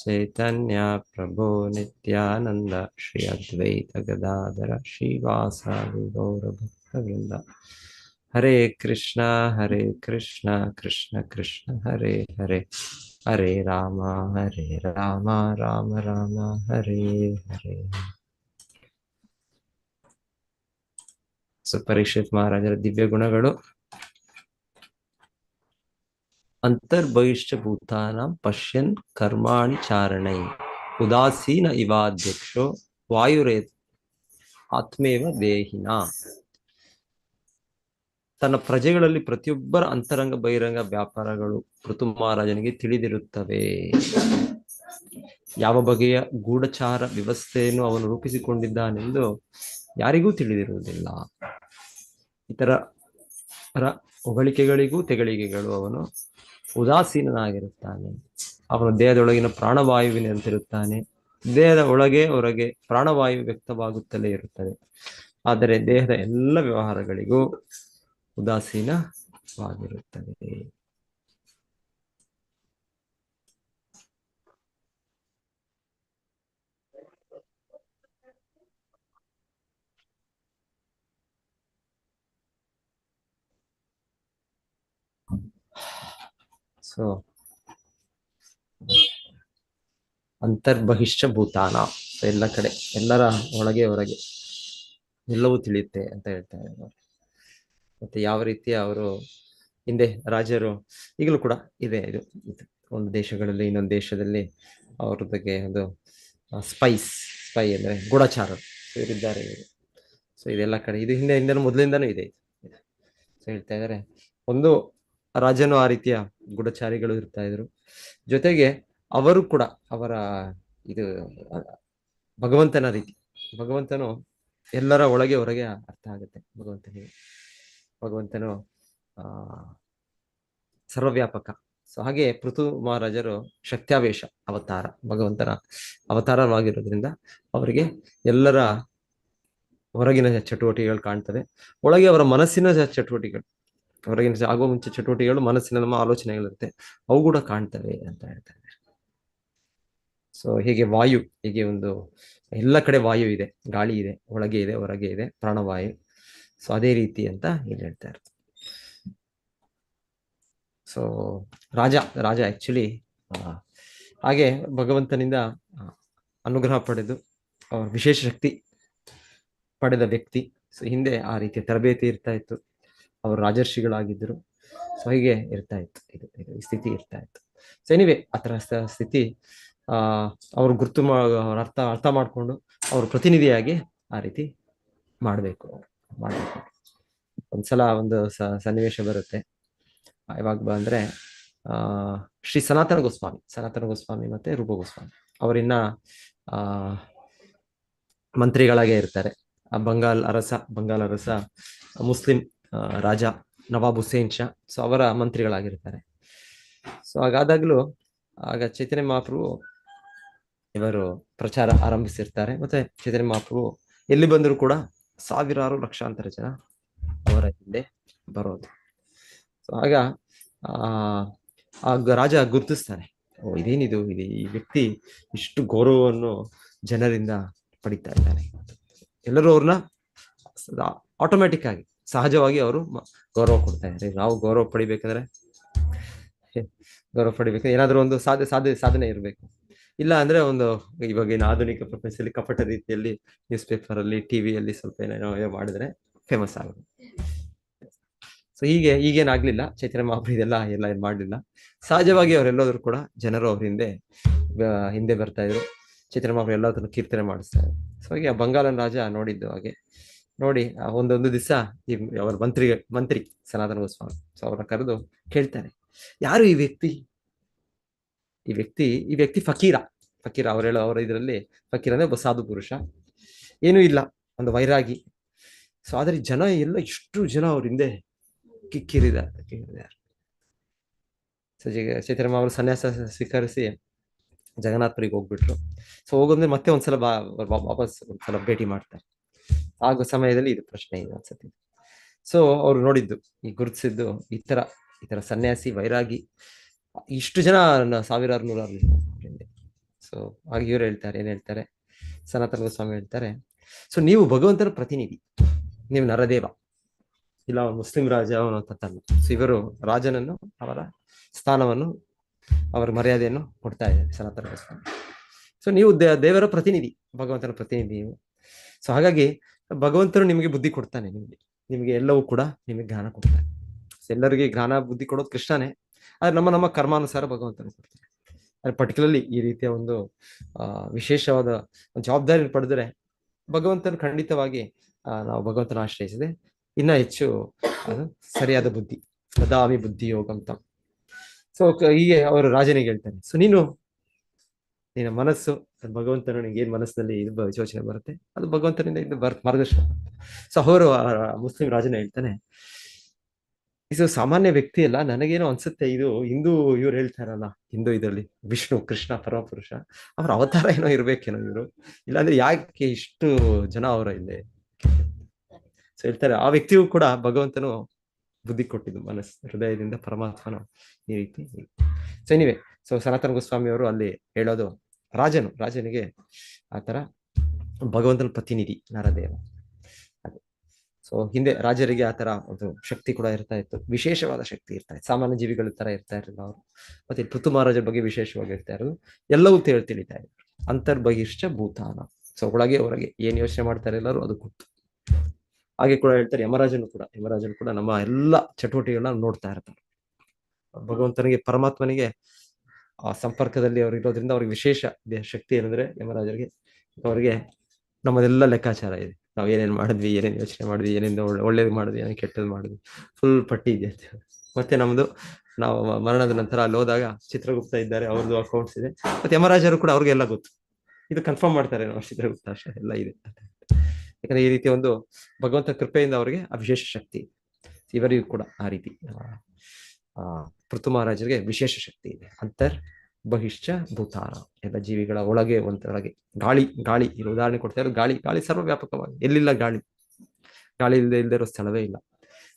चैतन्य प्रभो नित्यानंद श्री अद्वैत गदाधर श्रीवासादि गौरभक्तवृंद हरे कृष्णा कृष्ण कृष्ण हरे हरे हरे राम राम राम हरे हरे. ಸೊ ಪರೀಕ್ಷಿತ್ ಮಹಾರಾಜರ ದಿವ್ಯ ಗುಣಗಳು. ಅಂತರ್ಬಹಿಷ್ಠ ಭೂತಾನಾಂ ಪಶ್ಯನ್ ಕರ್ಮಾಣಿ ಚಾರಣೈ ಉದಾಸೀನ ಇವಾಧ್ಯಕ್ಷೋ ವಾಯುರೇತ್ ಆತ್ಮೇವ ದೇಹಿನ. ತನ್ನ ಪ್ರಜೆಗಳಲ್ಲಿ ಪ್ರತಿಯೊಬ್ಬರ ಅಂತರಂಗ ಬಹಿರಂಗ ವ್ಯಾಪಾರಗಳು ಪೃಥು ಮಹಾರಾಜನಿಗೆ ತಿಳಿದಿರುತ್ತವೆ. ಯಾವ ಬಗೆಯ ಗೂಢಚಾರ ವ್ಯವಸ್ಥೆಯನ್ನು ಅವನು ರೂಪಿಸಿಕೊಂಡಿದ್ದಾನೆಂದು ಯಾರಿಗೂ ತಿಳಿದಿರುವುದಿಲ್ಲ. ಇತರ ಹೊಗಳಿಕೆಗಳಿಗೂ ತೆಗಳಿಕೆಗಳು ಅವನು ಉದಾಸೀನನಾಗಿರುತ್ತಾನೆ. ಅವನು ದೇಹದೊಳಗಿನ ಪ್ರಾಣವಾಯುವಿನಂತಿರುತ್ತಾನೆ. ದೇಹದ ಒಳಗೆ ಹೊರಗೆ ಪ್ರಾಣವಾಯು ವ್ಯಕ್ತವಾಗುತ್ತಲೇ ಇರುತ್ತದೆ. ಆದರೆ ದೇಹದ ಎಲ್ಲ ವ್ಯವಹಾರಗಳಿಗೂ ಉದಾಸೀನವಾಗಿರುತ್ತದೆ. ಸೊ ಅಂತರ್ಬಹಿಷ್ಠ ಭೂತಾನ, ಎಲ್ಲ ಕಡೆ ಎಲ್ಲರ ಒಳಗೆ ಹೊರಗೆ ಎಲ್ಲವೂ ತಿಳಿಯುತ್ತೆ ಅಂತ ಹೇಳ್ತಾರೆ. ಮತ್ತೆ ಯಾವ ರೀತಿ ಅವರು ಹಿಂದೆ ರಾಜರು, ಈಗಲೂ ಕೂಡ ಇದೆ ಇದು, ಒಂದು ದೇಶಗಳಲ್ಲಿ ಇನ್ನೊಂದು ದೇಶದಲ್ಲಿ ಅವ್ರ ಬಗ್ಗೆ ಒಂದು ಸ್ಪೈ ಅಂದ್ರೆ ಗೂಢಚಾರರು ಇವರಿದ್ದಾರೆ. ಸೊ ಇದೆಲ್ಲ ಕಡೆ ಇದು ಹಿಂದೆ ಮೊದಲಿಂದನೂ ಇದೆ. ಸೊ ಹೇಳ್ತಾ ಇದ್ದಾರೆ, ಒಂದು ರಾಜನು ಆ ರೀತಿಯ ಗೂಢಚಾರಿಗಳು ಇರ್ತಾ ಇದ್ರು. ಜೊತೆಗೆ ಅವರು ಕೂಡ ಅವರ ಇದು ಭಗವಂತನ ರೀತಿ, ಭಗವಂತನು ಎಲ್ಲರ ಒಳಗೆ ಹೊರಗೆ ಅರ್ಥ ಆಗುತ್ತೆ. ಭಗವಂತನು ಸರ್ವವ್ಯಾಪಕ. ಸೊ ಹಾಗೆ ಪೃಥು ಮಹಾರಾಜರು ಶಕ್ತ್ಯಾವೇಶ ಅವತಾರ, ಭಗವಂತನ ಅವತಾರವಾಗಿರೋದ್ರಿಂದ ಅವರಿಗೆ ಎಲ್ಲರ ಹೊರಗಿನ ಚಟುವಟಿಕೆಗಳು ಕಾಣ್ತವೆ, ಒಳಗೆ ಅವರ ಮನಸ್ಸಿನ ಚಟುವಟಿಕೆಗಳು, ಹೊರಗಿನ ಆಗುವ ಮುಂಚೆ ಚಟುವಟಿಕೆಗಳು, ಮನಸ್ಸಿನ ನಮ್ಮ ಆಲೋಚನೆಗಳಿರುತ್ತೆ, ಅವು ಕೂಡ ಕಾಣ್ತವೆ ಅಂತ ಹೇಳ್ತಾರೆ. ಸೊ ಹೀಗೆ ವಾಯು, ಹೀಗೆ ಒಂದು ಎಲ್ಲ ಕಡೆ ವಾಯು ಇದೆ, ಗಾಳಿ ಇದೆ, ಒಳಗೆ ಇದೆ ಹೊರಗೆ ಇದೆ ಪ್ರಾಣವಾಯು. ಸೊ ಅದೇ ರೀತಿ ಅಂತ ಇಲ್ಲಿ ಹೇಳ್ತಾ ಇರ್ತಾರೆ. ಸೊ ರಾಜ ಆಕ್ಚುಲಿ ಹಾಗೆ ಭಗವಂತನಿಂದ ಅನುಗ್ರಹ ಪಡೆದು ಅವ್ರ ವಿಶೇಷ ಶಕ್ತಿ ಪಡೆದ ವ್ಯಕ್ತಿ. ಸೊ ಹಿಂದೆ ಆ ರೀತಿಯ ತರಬೇತಿ ಇರ್ತಾ ಇತ್ತು, ಅವರು ರಾಜರ್ಷಿಗಳಾಗಿದ್ದರು. ಸೊ ಹೀಗೆ ಇರ್ತಾ ಇತ್ತು, ಇದು ಸ್ಥಿತಿ ಇರ್ತಾ ಇತ್ತು. ಸೊ ಎನಿವೆ ಆ ಥರ ಸ್ಥಿತಿ ಅವ್ರು ಅವ್ರ ಅರ್ಥ ಮಾಡಿಕೊಂಡು ಅವ್ರ ಪ್ರತಿನಿಧಿಯಾಗಿ ಆ ರೀತಿ ಮಾಡಬೇಕು. ಒಂದ್ಸಲ ಒಂದು ಸನ್ನಿವೇಶ ಬರುತ್ತೆ. ಯಾವಾಗ ಅಂದ್ರೆ ಶ್ರೀ ಸನಾತನ ಗೋಸ್ವಾಮಿ ಮತ್ತೆ ರೂಪ ಗೋಸ್ವಾಮಿ ಅವರಿನ್ನ ಮಂತ್ರಿಗಳಾಗೇ ಇರ್ತಾರೆ. ಬಂಗಾಲ್ ಅರಸ ಮುಸ್ಲಿಂ ರಾಜ ನವಾಬ್ ಹುಸೇನ್ ಶಾ. ಸೊ ಅವರ ಮಂತ್ರಿಗಳಾಗಿರ್ತಾರೆ. ಸೊ ಹಾಗಾದಾಗ್ಲೂ ಆಗ ಚೈತನ್ಯ ಮಹಾಪ್ರಭು ಇವರು ಪ್ರಚಾರ ಆರಂಭಿಸಿರ್ತಾರೆ. ಮತ್ತೆ ಚೈತನ್ಯ ಮಹಾಪ್ರಭು ಎಲ್ಲಿ ಬಂದರೂ ಕೂಡ ಸಾವಿರಾರು ಲಕ್ಷಾಂತರ ಜನ ಅವರ ಹಿಂದೆ ಬರೋದು. ಸೊ ಆಗ ರಾಜ ಗುರುತಿಸ್ತಾನೆ, ಇದೇನಿದು, ಈ ವ್ಯಕ್ತಿ ಇಷ್ಟು ಗೌರವವನ್ನು ಜನರಿಂದ ಪಡಿತಾ ಇದ್ದಾನೆ. ಎಲ್ಲರೂ ಅವ್ರನ್ನ ಆಟೋಮ್ಯಾಟಿಕ್ ಆಗಿ ಸಹಜವಾಗಿ ಅವರು ಗೌರವ ಕೊಡ್ತಾ ಇದ್ದಾರೆ. ನಾವು ಗೌರವ ಪಡಿಬೇಕಂದ್ರೆ ಏನಾದ್ರೂ ಒಂದು ಸಾಧನೆ ಇರಬೇಕು. ಇಲ್ಲ ಅಂದ್ರೆ ಒಂದು ಇವಾಗಿನ ಆಧುನಿಕ ಪ್ರಪಂಚದಲ್ಲಿ ಕಪಟ ರೀತಿಯಲ್ಲಿ ನ್ಯೂಸ್ ಪೇಪರ್ ಅಲ್ಲಿ, ಟಿವಿಯಲ್ಲಿ ಸ್ವಲ್ಪ ಏನೇನೋ ಮಾಡಿದ್ರೆ ಫೇಮಸ್ ಆಗೋದು. ಸೊ ಈಗೇನಾಗ್ಲಿಲ್ಲ, ಚೈತನ್ಯ ಮಹಾಪ್ರಭು ಎಲ್ಲ ಏನ್ ಮಾಡ್ಲಿಲ್ಲ. ಸಹಜವಾಗಿ ಅವರೆಲ್ಲರೂ ಕೂಡ ಜನರು ಅವ್ರ ಹಿಂದೆ ಬರ್ತಾ ಇದ್ರು. ಚೈತನ್ಯ ಮಹಾಪ್ರಭು ಎಲ್ಲದನ್ನು ಕೀರ್ತನೆ ಮಾಡಿಸ್ತಾ ಇದ್ರು. ಸೊ ಹಾಗೆ ಬಂಗಾಲನ ರಾಜ ನೋಡಿದ್ದು ಹಾಗೆ ನೋಡಿ ಒಂದೊಂದು ದಿವಸ ಅವರ ಮಂತ್ರಿ ಸನಾತನ ಗೋಸ್ವಾಮಿ ಸೊ ಅವ್ರನ್ನ ಕರೆದು ಕೇಳ್ತಾನೆ, ಯಾರು ಈ ವ್ಯಕ್ತಿ ಫಕೀರ. ಅವರ ಇದರಲ್ಲಿ ಫಕೀರ ಅಂದ್ರೆ ಒಬ್ಬ ಸಾಧು ಪುರುಷ, ಏನೂ ಇಲ್ಲ, ಒಂದು ವೈರಾಗಿ. ಸೊ ಆದ್ರೆ ಜನ ಎಲ್ಲ ಇಷ್ಟು ಜನ ಅವ್ರ ಹಿಂದೆ ಕಿಕ್ಕಿರಿದ್ದಾರೆ. ಸೊ ಚೈತನ್ಯ ಮಹಾಪ್ರಭು ಸನ್ಯಾಸ ಸ್ವೀಕರಿಸಿ ಜಗನ್ನಾಥಪುರಿಗೆ ಹೋಗ್ಬಿಟ್ರು. ಸೊ ಹೋಗೋದ್ರೆ ಮತ್ತೆ ವಾಪಸ್ ಒಂದ್ಸಲ ಭೇಟಿ ಮಾಡ್ತಾರೆ. ಆಗ ಸಮಯದಲ್ಲಿ ಇದು ಪ್ರಶ್ನೆ ಇದೆ ಅನ್ಸತ್ತೆ. ಸೊ ಅವ್ರು ನೋಡಿದ್ದು, ಗುರುತಿಸಿದ್ದು ಈ ತರ ಸನ್ಯಾಸಿ ವೈರಾಗಿ ಇಷ್ಟು ಜನ ಸಾವಿರಾರು ನೂರಾರು ಜನ. ಸೊ ಆಗ ಇವ್ರು ಹೇಳ್ತಾರೆ, ಏನ್ ಹೇಳ್ತಾರೆ, ಸನಾತನ ಗೋಸ್ವಾಮಿ ಹೇಳ್ತಾರೆ, ಸೊ ನೀವು ಭಗವಂತನ ಪ್ರತಿನಿಧಿ, ನೀವು ನರದೇವ, ಇಲ್ಲ ಮುಸ್ಲಿಂ ರಾಜ ಅವನು ಅಂತಲ್ಲ. ಸೊ ಇವರು ರಾಜನನ್ನು, ಅವರ ಸ್ಥಾನವನ್ನು, ಅವರ ಮರ್ಯಾದೆಯನ್ನು ಕೊಡ್ತಾ ಇದ್ದಾರೆ ಸನಾತನ ಗೋಸ್ವಾಮಿ. ಸೊ ನೀವು ದೇವರ ಪ್ರತಿನಿಧಿ, ಭಗವಂತನ ಪ್ರತಿನಿಧಿ ನೀವು. ಸೊ ಹಾಗಾಗಿ ಭಗವಂತನು ನಿಮಗೆ ಬುದ್ಧಿ ಕೊಡ್ತಾನೆ, ನಿಮಗೆ ಎಲ್ಲವೂ ಕೂಡ ನಿಮಗೆ ಜ್ಞಾನ ಕೊಡ್ತಾನೆ. ಎಲ್ಲರಿಗೆ ಜ್ಞಾನ ಬುದ್ಧಿ ಕೊಡೋದು ಕೃಷ್ಣನೇ, ಆದ್ರೆ ನಮ್ಮ ಕರ್ಮಾನುಸಾರ ಭಗವಂತನು ಕೊಡ್ತಾನೆ. ಅದ್ರ ಪರ್ಟಿಕ್ಯುಲರ್ಲಿ ಈ ರೀತಿಯ ಒಂದು ವಿಶೇಷವಾದ ಜವಾಬ್ದಾರಿ ಪಡೆದರೆ ಭಗವಂತನು ಖಂಡಿತವಾಗಿ ನಾವು ಭಗವಂತನ ಆಶ್ರಯಿಸಿದೆ ಇನ್ನ ಹೆಚ್ಚು ಅದು ಸರಿಯಾದ ಬುದ್ಧಿ, ದದಾಮಿ ಬುದ್ಧಿ ಯೋಗ ಅಂತ. ಸೊ ಹೀಗೆ ಅವರು ರಾಜನಿಗೆ ಹೇಳ್ತಾನೆ, ಸೊ ನಿನ್ನ ಮನಸ್ಸು ಭಗವಂತನ ಏನ್ ಮನಸ್ಸಿನಲ್ಲಿ ಇದು ಯೋಚನೆ ಬರುತ್ತೆ, ಅದು ಭಗವಂತನಿಂದ ಇದು ಮಾರ್ಗದರ್ಶನ. ಸೊ ಅವರು ಮುಸ್ಲಿಂ ರಾಜನ ಹೇಳ್ತಾನೆ, ಇದು ಸಾಮಾನ್ಯ ವ್ಯಕ್ತಿ ಅಲ್ಲ, ನನಗೇನೋ ಅನ್ಸುತ್ತೆ ಇದು ಹಿಂದೂ, ಇವ್ರು ಹೇಳ್ತಾರಲ್ಲ ಹಿಂದೂ ಇದರಲ್ಲಿ ವಿಷ್ಣು ಕೃಷ್ಣ ಪರಮಪುರುಷ, ಅವ್ರ ಅವತಾರ ಏನೋ ಇರ್ಬೇಕೇನೋ ಇವರು, ಇಲ್ಲಾಂದ್ರೆ ಯಾಕೆ ಇಷ್ಟು ಜನ ಅವರ ಇಲ್ಲಿ. ಸೊ ಹೇಳ್ತಾರೆ, ಆ ವ್ಯಕ್ತಿಗೂ ಕೂಡ ಭಗವಂತನು ಬುದ್ಧಿ ಕೊಟ್ಟಿದ್ದು, ಮನಸ್ಸು ಹೃದಯದಿಂದ ಪರಮಾತ್ಮನ ಈ ರೀತಿ. ಸೊ ಎನಿವೆ, ಸೊ ಸನಾತನ ಗೋಸ್ವಾಮಿ ಅವರು ಅಲ್ಲಿ ಹೇಳೋದು, ರಾಜನಿಗೆ ಆತರ ಭಗವಂತನ ಪ್ರತಿನಿಧಿ ನರದೇವ. ಅದೇ ಸೊ ಹಿಂದೆ ರಾಜರಿಗೆ ಆತರ ಒಂದು ಶಕ್ತಿ ಕೂಡ ಇರ್ತಾ ಇತ್ತು, ವಿಶೇಷವಾದ ಶಕ್ತಿ ಇರ್ತಾ ಇತ್ತು, ಸಾಮಾನ್ಯ ಜೀವಿಗಳ ತರ ಇರ್ತಾ ಇರಲಿಲ್ಲ ಅವರು. ಮತ್ತೆ ಪೃಥು ಮಹಾರಾಜರ ಬಗ್ಗೆ ವಿಶೇಷವಾಗಿ ಇರ್ತಾ ಇರೋದು, ಎಲ್ಲವೂ ತಿಳಿತಾ ಇದ್ರು. ಅಂತರ್ಬಹಿಶ್ಚ ಭೂತಾನ, ಸೊ ಒಳಗೆ ಹೊರಗೆ ಏನ್ ಯೋಚನೆ ಮಾಡ್ತಾರೆ ಎಲ್ಲರೂ ಅದು ಗೊತ್ತು. ಹಾಗೆ ಕೂಡ ಹೇಳ್ತಾರೆ, ಯಮರಾಜನು ಕೂಡ ನಮ್ಮ ಎಲ್ಲ ಚಟುವಟಿಕೆಗಳನ್ನ ನೋಡ್ತಾ ಇರ್ತಾರೆ. ಭಗವಂತನಿಗೆ, ಪರಮಾತ್ಮನಿಗೆ ಆ ಸಂಪರ್ಕದಲ್ಲಿ ಅವ್ರು ಇರೋದ್ರಿಂದ ಅವ್ರಿಗೆ ವಿಶೇಷ ಶಕ್ತಿ ಏನಂದ್ರೆ ಯಮರಾಜರಿಗೆ, ಅವರಿಗೆ ನಮ್ಮದೆಲ್ಲ ಲೆಕ್ಕಾಚಾರ ಇದೆ, ನಾವು ಏನೇನ್ ಮಾಡಿದ್ವಿ, ಏನೇನ್ ಯೋಚನೆ ಮಾಡಿದ್ವಿ, ಏನೇನು ಒಳ್ಳೇದು ಮಾಡಿದ್ವಿ, ಏನೇನು ಕೆಟ್ಟದ್ದು ಮಾಡಿದ್ವಿ, ಫುಲ್ ಪಟ್ಟಿ ಇದೆ. ಮತ್ತೆ ನಮ್ದು ನಾವು ಮರಣದ ನಂತರ ಅಲ್ಲಿ ಹೋದಾಗ ಚಿತ್ರಗುಪ್ತ ಇದ್ದಾರೆ, ಅವ್ರದ್ದು ಅಕೌಂಟ್ಸ್ ಇದೆ, ಮತ್ತೆ ಯಮರಾಜರು ಕೂಡ ಅವ್ರಿಗೆಲ್ಲ ಗೊತ್ತು, ಇದು ಕನ್ಫರ್ಮ್ ಮಾಡ್ತಾರೆ ನಾವು, ಚಿತ್ರಗುಪ್ತ ಅಷ್ಟೇ ಎಲ್ಲ ಇದೆ. ಯಾಕಂದ್ರೆ ಈ ರೀತಿ ಒಂದು ಭಗವಂತ ಕೃಪೆಯಿಂದ ಅವರಿಗೆ ಆ ವಿಶೇಷ ಶಕ್ತಿ, ಇವರಿಗೂ ಕೂಡ ಆ ರೀತಿ ಪೃಥು ಮಹಾರಾಜರಿಗೆ ವಿಶೇಷ ಶಕ್ತಿ ಇದೆ. ಅಂತರ್ ಬಹಿಶ್ಚ ಭೂತಾನ, ಎಲ್ಲ ಜೀವಿಗಳ ಒಳಗೆ ಒಂದೊಳಗೆ. ಗಾಳಿ ಇದು ಉದಾಹರಣೆ ಕೊಡ್ತಾ ಇರೋದು, ಗಾಳಿ ಸರ್ವವ್ಯಾಪಕವಾಗಿ, ಎಲ್ಲಿಲ್ಲ ಗಾಳಿ ಇಲ್ಲದೆ ಇರೋ ಸ್ಥಳವೇ ಇಲ್ಲ.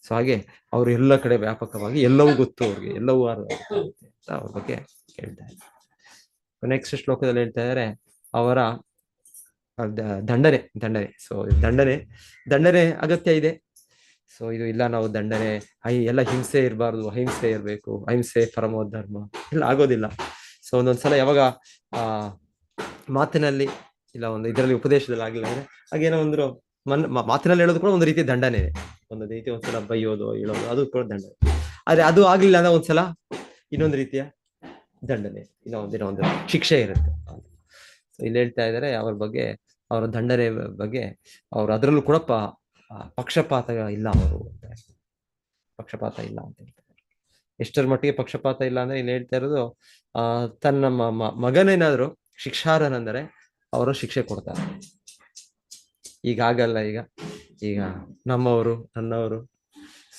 ಸೊ ಹಾಗೆ ಅವರು ಎಲ್ಲ ಕಡೆ ವ್ಯಾಪಕವಾಗಿ, ಎಲ್ಲವೂ ಗೊತ್ತು ಅವ್ರಿಗೆ, ಎಲ್ಲವೂ ಅಂತ ಅವ್ರ ಬಗ್ಗೆ ಹೇಳ್ತಾ ಇದ್ದಾರೆ. ನೆಕ್ಸ್ಟ್ ಶ್ಲೋಕದಲ್ಲಿ ಹೇಳ್ತಾ ಇದ್ದಾರೆ ಅವರ ದಂಡನೆ. ಸೊ ದಂಡನೆ ಅಗತ್ಯ ಇದೆ. ಸೊ ಇದು ಇಲ್ಲ, ನಾವು ದಂಡನೆ ಎಲ್ಲ ಹಿಂಸೆ ಇರಬಾರ್ದು, ಅಹಿಂಸೆ ಇರಬೇಕು, ಅಹಿಂಸೆ ಪರಮೋ ಧರ್ಮ, ಇಲ್ಲ ಆಗೋದಿಲ್ಲ. ಸೊ ಒಂದೊಂದ್ಸಲ ಯಾವಾಗ ಮಾತಿನಲ್ಲಿ ಇಲ್ಲ ಒಂದು ಇದರಲ್ಲಿ ಉಪದೇಶದಲ್ಲಿ ಆಗಿಲ್ಲ ಅಂದ್ರೆ ಹಾಗೇನೋ ಒಂದು ಮಾತಿನಲ್ಲಿ ಹೇಳೋದು ಕೂಡ ಒಂದು ರೀತಿ ದಂಡನೆ, ಒಂದು ರೀತಿ ಒಂದ್ಸಲ ಬೈಯೋದು ಹೇಳೋದು ಅದು ಕೂಡ ದಂಡನೆ. ಆದ್ರೆ ಅದು ಆಗ್ಲಿಲ್ಲ ಅಂದ್ರೆ ಒಂದ್ಸಲ ಇನ್ನೊಂದು ರೀತಿಯ ದಂಡನೆ, ಇನ್ನೊಂದು ಶಿಕ್ಷೆ ಇರುತ್ತೆ. ಸೊ ಇಲ್ಲಿ ಹೇಳ್ತಾ ಇದ್ದಾರೆ ಅವರ ದಂಡನೆ ಬಗ್ಗೆ, ಅವರು ಅದರಲ್ಲೂ ಕೂಡ ಪಕ್ಷಪಾತ ಇಲ್ಲ, ಪಕ್ಷಪಾತ ಇಲ್ಲ ಅಂತ ಹೇಳ್ತಾರೆ. ಎಷ್ಟರ ಮಟ್ಟಿಗೆ ಪಕ್ಷಪಾತ ಇಲ್ಲ ಅಂದ್ರೆ ಇಲ್ಲಿ ಹೇಳ್ತಾ ಇರೋದು, ತನ್ನ ಮಗನೇನಾದ್ರು ಶಿಕ್ಷಾರ್ಹನೆಂದರೆ ಅವರು ಶಿಕ್ಷೆ ಕೊಡ್ತಾರೆ. ಈಗ ಆಗಲ್ಲ, ಈಗ ನನ್ನವರು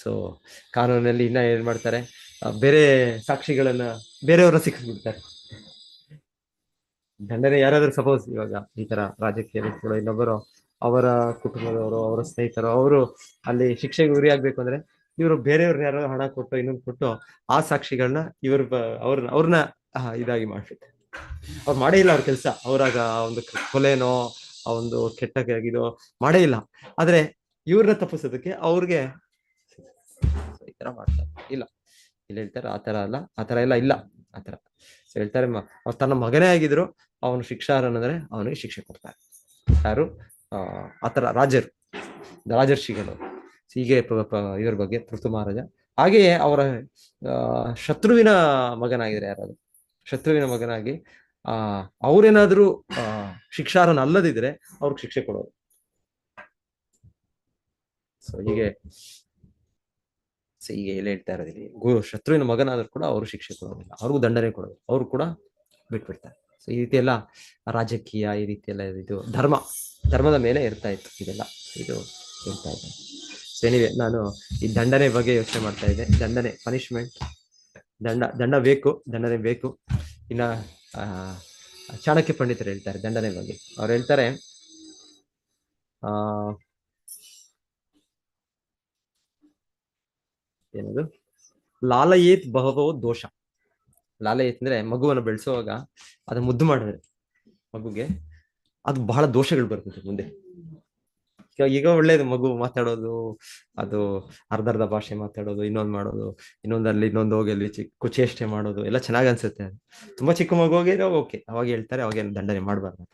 ಸೊ ಕಾನೂನಲ್ಲಿ ಇನ್ನ ಏನ್ ಮಾಡ್ತಾರೆ, ಬೇರೆ ಸಾಕ್ಷಿಗಳನ್ನ ಬೇರೆಯವ್ರನ್ನ ಸಿಕ್ಕಿಸ್ಬಿಡ್ತಾರೆ. ದಂಡನೆ ಯಾರಾದ್ರೂ ಸಪೋಸ್ ಇವಾಗ ಈ ತರ ರಾಜಕೀಯ ವ್ಯಕ್ತಿಗಳು ಇನ್ನೊಬ್ಬರು, ಅವರ ಕುಟುಂಬದವರು, ಅವರ ಸ್ನೇಹಿತರು, ಅವರು ಅಲ್ಲಿ ಶಿಕ್ಷೆಗೆ ಗುರಿ ಆಗ್ಬೇಕು ಅಂದ್ರೆ ಇವರು ಬೇರೆಯವ್ರ ಯಾರೋ ಹಣ ಕೊಟ್ಟು ಇನ್ನೊಂದು ಕೊಟ್ಟು ಆ ಸಾಕ್ಷಿಗಳನ್ನ ಅವ್ರನ್ನ ಇದಾಗಿ ಮಾಡ್ಬಿಟ್ಟು, ಅವ್ರು ಮಾಡೇ ಇಲ್ಲ ಅವ್ರ ಕೆಲಸ, ಅವ್ರಾಗ ಒಂದು ಕೊಲೆನೋ ಆ ಒಂದು ಕೆಟ್ಟಗಿದೋ ಮಾಡೇ ಇಲ್ಲ, ಆದ್ರೆ ಇವ್ರನ್ನ ತಪ್ಪಿಸೋದಕ್ಕೆ ಅವ್ರಿಗೆ ಈ ತರ ಮಾಡ್ತಾರೆ. ಇಲ್ಲ, ಇಲ್ಲಿ ಹೇಳ್ತಾರೆ ಆತರ ಅಲ್ಲ, ಆತರ ಎಲ್ಲ ಇಲ್ಲ ಆತರ. ಸೊ ಹೇಳ್ತಾರೆ, ಅವ್ರು ತನ್ನ ಮಗನೇ ಆಗಿದ್ರು ಅವನು ಶಿಕ್ಷಾರ್ಹನಂದ್ರೆ ಅವನಿಗೆ ಶಿಕ್ಷೆ ಕೊಡ್ತಾರೆ. ಯಾರು ಆತರ ರಾಜರ್ಷಿಗಳು. ಹೀಗೆ ಇವ್ರ ಬಗ್ಗೆ ಪೃಥು ಮಹಾರಾಜ. ಹಾಗೆಯೇ ಅವರ ಶತ್ರುವಿನ ಮಗನಾಗಿದ್ರೆ, ಯಾರಾದ್ರು ಶತ್ರುವಿನ ಮಗನಾಗಿ ಅವ್ರೇನಾದ್ರೂ ಶಿಕ್ಷಾರ್ಹನ ಅಲ್ಲದಿದ್ರೆ ಅವ್ರಿಗೆ ಶಿಕ್ಷೆ ಕೊಡೋದು. ಸೊ ಹೀಗೆ ಎಲ್ಲ ಹೇಳ್ತಾ ಇರೋದಿಲ್ಲ, ಶತ್ರುವಿನ ಮಗನಾದ್ರೂ ಕೂಡ ಅವರು ಶಿಕ್ಷೆ ಕೊಡೋದಿಲ್ಲ, ಅವ್ರಿಗೂ ದಂಡನೆ ಕೊಡೋದು, ಅವ್ರು ಕೂಡ ಬಿಟ್ಬಿಡ್ತಾರೆ. ಸೊ ಈ ರೀತಿ ಎಲ್ಲ ರಾಜಕೀಯ, ಈ ರೀತಿ ಎಲ್ಲ ಇದು ಧರ್ಮದ ಮೇಲೆ ಇರ್ತಾ ಇತ್ತು ಇದೆಲ್ಲ, ಇದು ಹೇಳ್ತಾ ಇದ್ದೆ. ಸೊ ಏನಿವೆ, ನಾನು ಈ ದಂಡನೆ ಬಗ್ಗೆ ಯೋಚನೆ ಮಾಡ್ತಾ ಇದ್ದೆ. ದಂಡನೆ, ಪನಿಷ್ಮೆಂಟ್, ದಂಡನೆ ಬೇಕು. ಇನ್ನ ಚಾಣಕ್ಯ ಪಂಡಿತರು ಹೇಳ್ತಾರೆ ದಂಡನೆ ಬಗ್ಗೆ. ಅವ್ರು ಹೇಳ್ತಾರೆ, ಏನದು, ಲಾಲಯೇತ್ ಬಹವೋ ದೋಷ. ಲಾಲಯೇತ್ ಅಂದ್ರೆ ಮಗುವನ್ನು ಬೆಳೆಸುವಾಗ ಅದು ಮುದ್ದು ಮಾಡಿದ್ರೆ, ಮಗುಗೆ, ಅದು ಬಹಳ ದೋಷಗಳು ಬರ್ತದೆ ಮುಂದೆ. ಈಗ ಒಳ್ಳೇದು ಮಗು ಮಾತಾಡೋದು, ಅದು ಅರ್ಧ ಭಾಷೆ ಮಾತಾಡೋದು, ಇನ್ನೊಂದು ಮಾಡೋದು, ಇನ್ನೊಂದಲ್ಲಿ ಇನ್ನೊಂದು ಹೋಗಿ ಅಲ್ಲಿ ಚಿಕ್ಕ ಚೇಷ್ಟೆ ಮಾಡೋದು ಎಲ್ಲ ಚೆನ್ನಾಗ್ ಅನ್ಸುತ್ತೆ. ತುಂಬಾ ಚಿಕ್ಕ ಮಗು ಹೋಗಿದ್ರೆ ಓಕೆ, ಅವಾಗ ಹೇಳ್ತಾರೆ ಅವಾಗ ದಂಡನೆ ಮಾಡಬಾರ್ದು.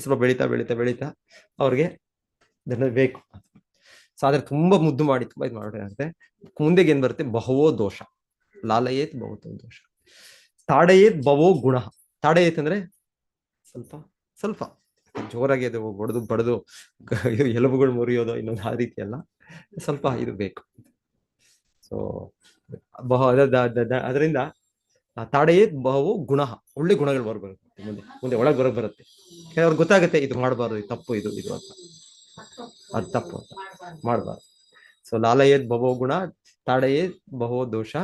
ಸ್ವಲ್ಪ ಬೆಳೀತಾ ಬೆಳೀತಾ ಬೆಳೀತಾ ಅವ್ರಿಗೆ ದಂಡನೆ ಬೇಕು. ಸೊ ಆದ್ರೆ ತುಂಬಾ ಮುದ್ದು ಮಾಡಿ ತುಂಬಾ ಇದು ಮಾಡ್ಬೇಕಾಗುತ್ತೆ. ಮುಂದೆಗೆ ಏನ್ ಬರುತ್ತೆ, ಬಹವೋ ದೋಷ, ಲಾಲಯೇತ್ ಬಹುತೋ ದೋಷ, ತಾಡಯೇತ್ ಬವೋ ಗುಣ. ತಾಡಯೇತ್ ಅಂದ್ರೆ ಸ್ವಲ್ಪ ಸ್ವಲ್ಪ ಜೋರಾಗಿ ಅದು ಬಡದು ಬಡದು ಎಲುಬುಗಳು ಮುರಿಯೋದು ಇನ್ನೊಂದು ಆ ರೀತಿ ಅಲ್ಲ, ಸ್ವಲ್ಪ ಇದು ಬೇಕು. ಸೊ ಅದರಿಂದ ತಾಡೆಯೇ ಬಹು ಗುಣ, ಒಳ್ಳೆ ಗುಣಗಳು ಬರುತ್ತೆ ಮುಂದೆ ಮುಂದೆ ಒಳಗೆ ಬರೋಕ್ ಬರುತ್ತೆ. ಅವ್ರಿಗೆ ಗೊತ್ತಾಗುತ್ತೆ ಇದು ಮಾಡಬಾರ್ದು, ಇದು ತಪ್ಪು, ಇದು ಇದು ಅಂತ, ಅದು ತಪ್ಪು ಅಂತ ಮಾಡಬಾರ್ದು. ಸೊ ಲಾಲಯೇತ್ ಬಹೋ ಗುಣ, ತಾಡೆಯೇತ್ ಬಹೋ ದೋಷ,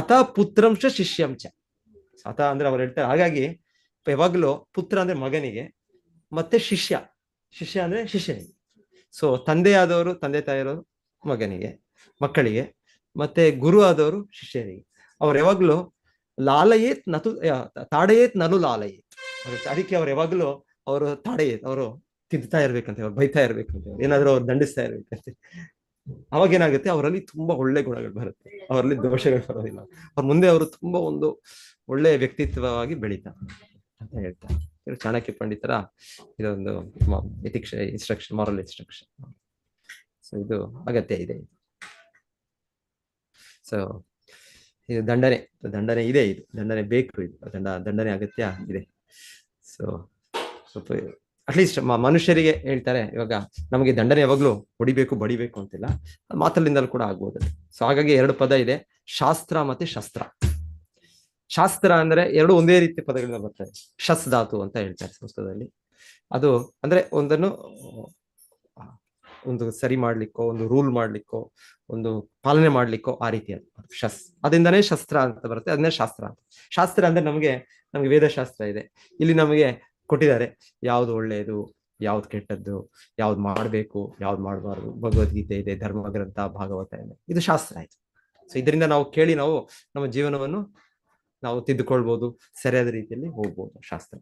ಅಥ ಪುತ್ರಂಶ ಶಿಷ್ಯಂಚ. ಅಥ ಅಂದ್ರೆ ಅವ್ರು ಹೇಳ್ತಾರೆ, ಹಾಗಾಗಿ ಯಾವಾಗಲೂ ಪುತ್ರ ಅಂದ್ರೆ ಮಗನಿಗೆ, ಮತ್ತೆ ಶಿಷ್ಯ, ಶಿಷ್ಯ ಅಂದ್ರೆ ಶಿಷ್ಯನಿಗೆ. ಸೊ ತಂದೆ ಆದವರು, ತಂದೆ ತಾಯಿಯವರು ಮಗನಿಗೆ, ಮಕ್ಕಳಿಗೆ, ಮತ್ತೆ ಗುರು ಆದವರು ಶಿಷ್ಯನಿಗೆ. ಅವ್ರು ಯಾವಾಗ್ಲೂ ಲಾಲಯೇತ್ ನತು ತಾಡೆಯೇತ್ ನಲು ಲಾಲಯೇತ್. ಅದಕ್ಕೆ ಅವ್ರು ಯಾವಾಗ್ಲೂ ಅವರು ತಾಡೆಯೇತ್, ಅವರು ತಿದ್ದುತ್ತಾ ಇರ್ಬೇಕಂತೆ, ಅವ್ರು ಬೈತಾ ಇರ್ಬೇಕಂತೆ, ಏನಾದ್ರು ಅವ್ರು ದಂಡಿಸ್ತಾ ಇರ್ಬೇಕಂತೆ. ಅವಾಗ ಏನಾಗುತ್ತೆ, ಅವರಲ್ಲಿ ತುಂಬಾ ಒಳ್ಳೆ ಗುಣಗಳು ಬರುತ್ತೆ, ಅವರಲ್ಲಿ ದೋಷಗಳು ಬರೋದಿಲ್ಲ. ಅವ್ರ ಮುಂದೆ ಅವರು ತುಂಬಾ ಒಂದು ಒಳ್ಳೆ ವ್ಯಕ್ತಿತ್ವವಾಗಿ ಬೆಳೀತಾರೆ ಅಂತ ಹೇಳ್ತಾರೆ. ಚಾಣಕ್ಯ ಪಂಡಿತರ ಇದೊಂದು ethics instruction, moral instruction. So ಇದು ಅಗತ್ಯ ಇದೆ. ಸೊ ಇದು ದಂಡನೆ ಇದೆ, ಇದು ದಂಡನೆ ಬೇಕು, ಇದು ದಂಡನೆ ಅಗತ್ಯ ಇದೆ. ಸೊ ಸ್ವಲ್ಪ ಅಟ್ಲೀಸ್ಟ್ ಮನುಷ್ಯರಿಗೆ ಹೇಳ್ತಾರೆ, ಇವಾಗ ನಮಗೆ ದಂಡನೆ ಯಾವಾಗ್ಲೂ ಹೊಡಿಬೇಕು ಬಡಿಬೇಕು ಅಂತಿಲ್ಲ, ಮಾತಲ್ಲಿಂದಲೂ ಕೂಡ ಆಗ್ಬೋದು. ಸೊ ಹಾಗಾಗಿ 2 ಪದ ಇದೆ, ಶಾಸ್ತ್ರ ಮತ್ತೆ ಶಸ್ತ್ರ. ಶಾಸ್ತ್ರ ಅಂದ್ರೆ ಎರಡು ಒಂದೇ ರೀತಿಯ ಪದಗಳಿಂದ ಬರ್ತದೆ. ಶಸ್ ಧಾತು ಅಂತ ಹೇಳ್ತಾರೆ ಸಂಸ್ಕೃತದಲ್ಲಿ. ಅದು ಅಂದ್ರೆ ಒಂದು ಸರಿ ಮಾಡ್ಲಿಕ್ಕೋ, ಒಂದು ರೂಲ್ ಮಾಡ್ಲಿಕ್ಕೋ, ಒಂದು ಪಾಲನೆ ಮಾಡ್ಲಿಕ್ಕೋ, ಆ ರೀತಿ ಅದು ಶಸ್, ಅದರಿಂದನೇ ಶಸ್ತ್ರ ಅಂತ ಬರುತ್ತೆ, ಅದನ್ನೇ ಶಾಸ್ತ್ರ ಅಂತ. ಶಾಸ್ತ್ರ ಅಂದ್ರೆ ನಮಗೆ ವೇದಶಾಸ್ತ್ರ ಇದೆ, ಇಲ್ಲಿ ನಮಗೆ ಕೊಟ್ಟಿದ್ದಾರೆ ಯಾವ್ದು ಒಳ್ಳೆಯದು, ಯಾವ್ದು ಕೆಟ್ಟದ್ದು, ಯಾವ್ದು ಮಾಡ್ಬೇಕು, ಯಾವ್ದು ಮಾಡಬಾರ್ದು. ಭಗವದ್ಗೀತೆ ಇದೆ, ಧರ್ಮ ಗ್ರಂಥ, ಭಾಗವತ ಇದೆ, ಇದು ಶಾಸ್ತ್ರ ಆಯ್ತು. ಸೊ ಇದರಿಂದ ನಾವು ಕೇಳಿ ನಾವು ನಮ್ಮ ಜೀವನವನ್ನು ನಾವು ತಿದ್ದುಕೊಳ್ಬಹುದು, ಸರಿಯಾದ ರೀತಿಯಲ್ಲಿ ಹೋಗ್ಬೋದು ಶಾಸ್ತ್ರ.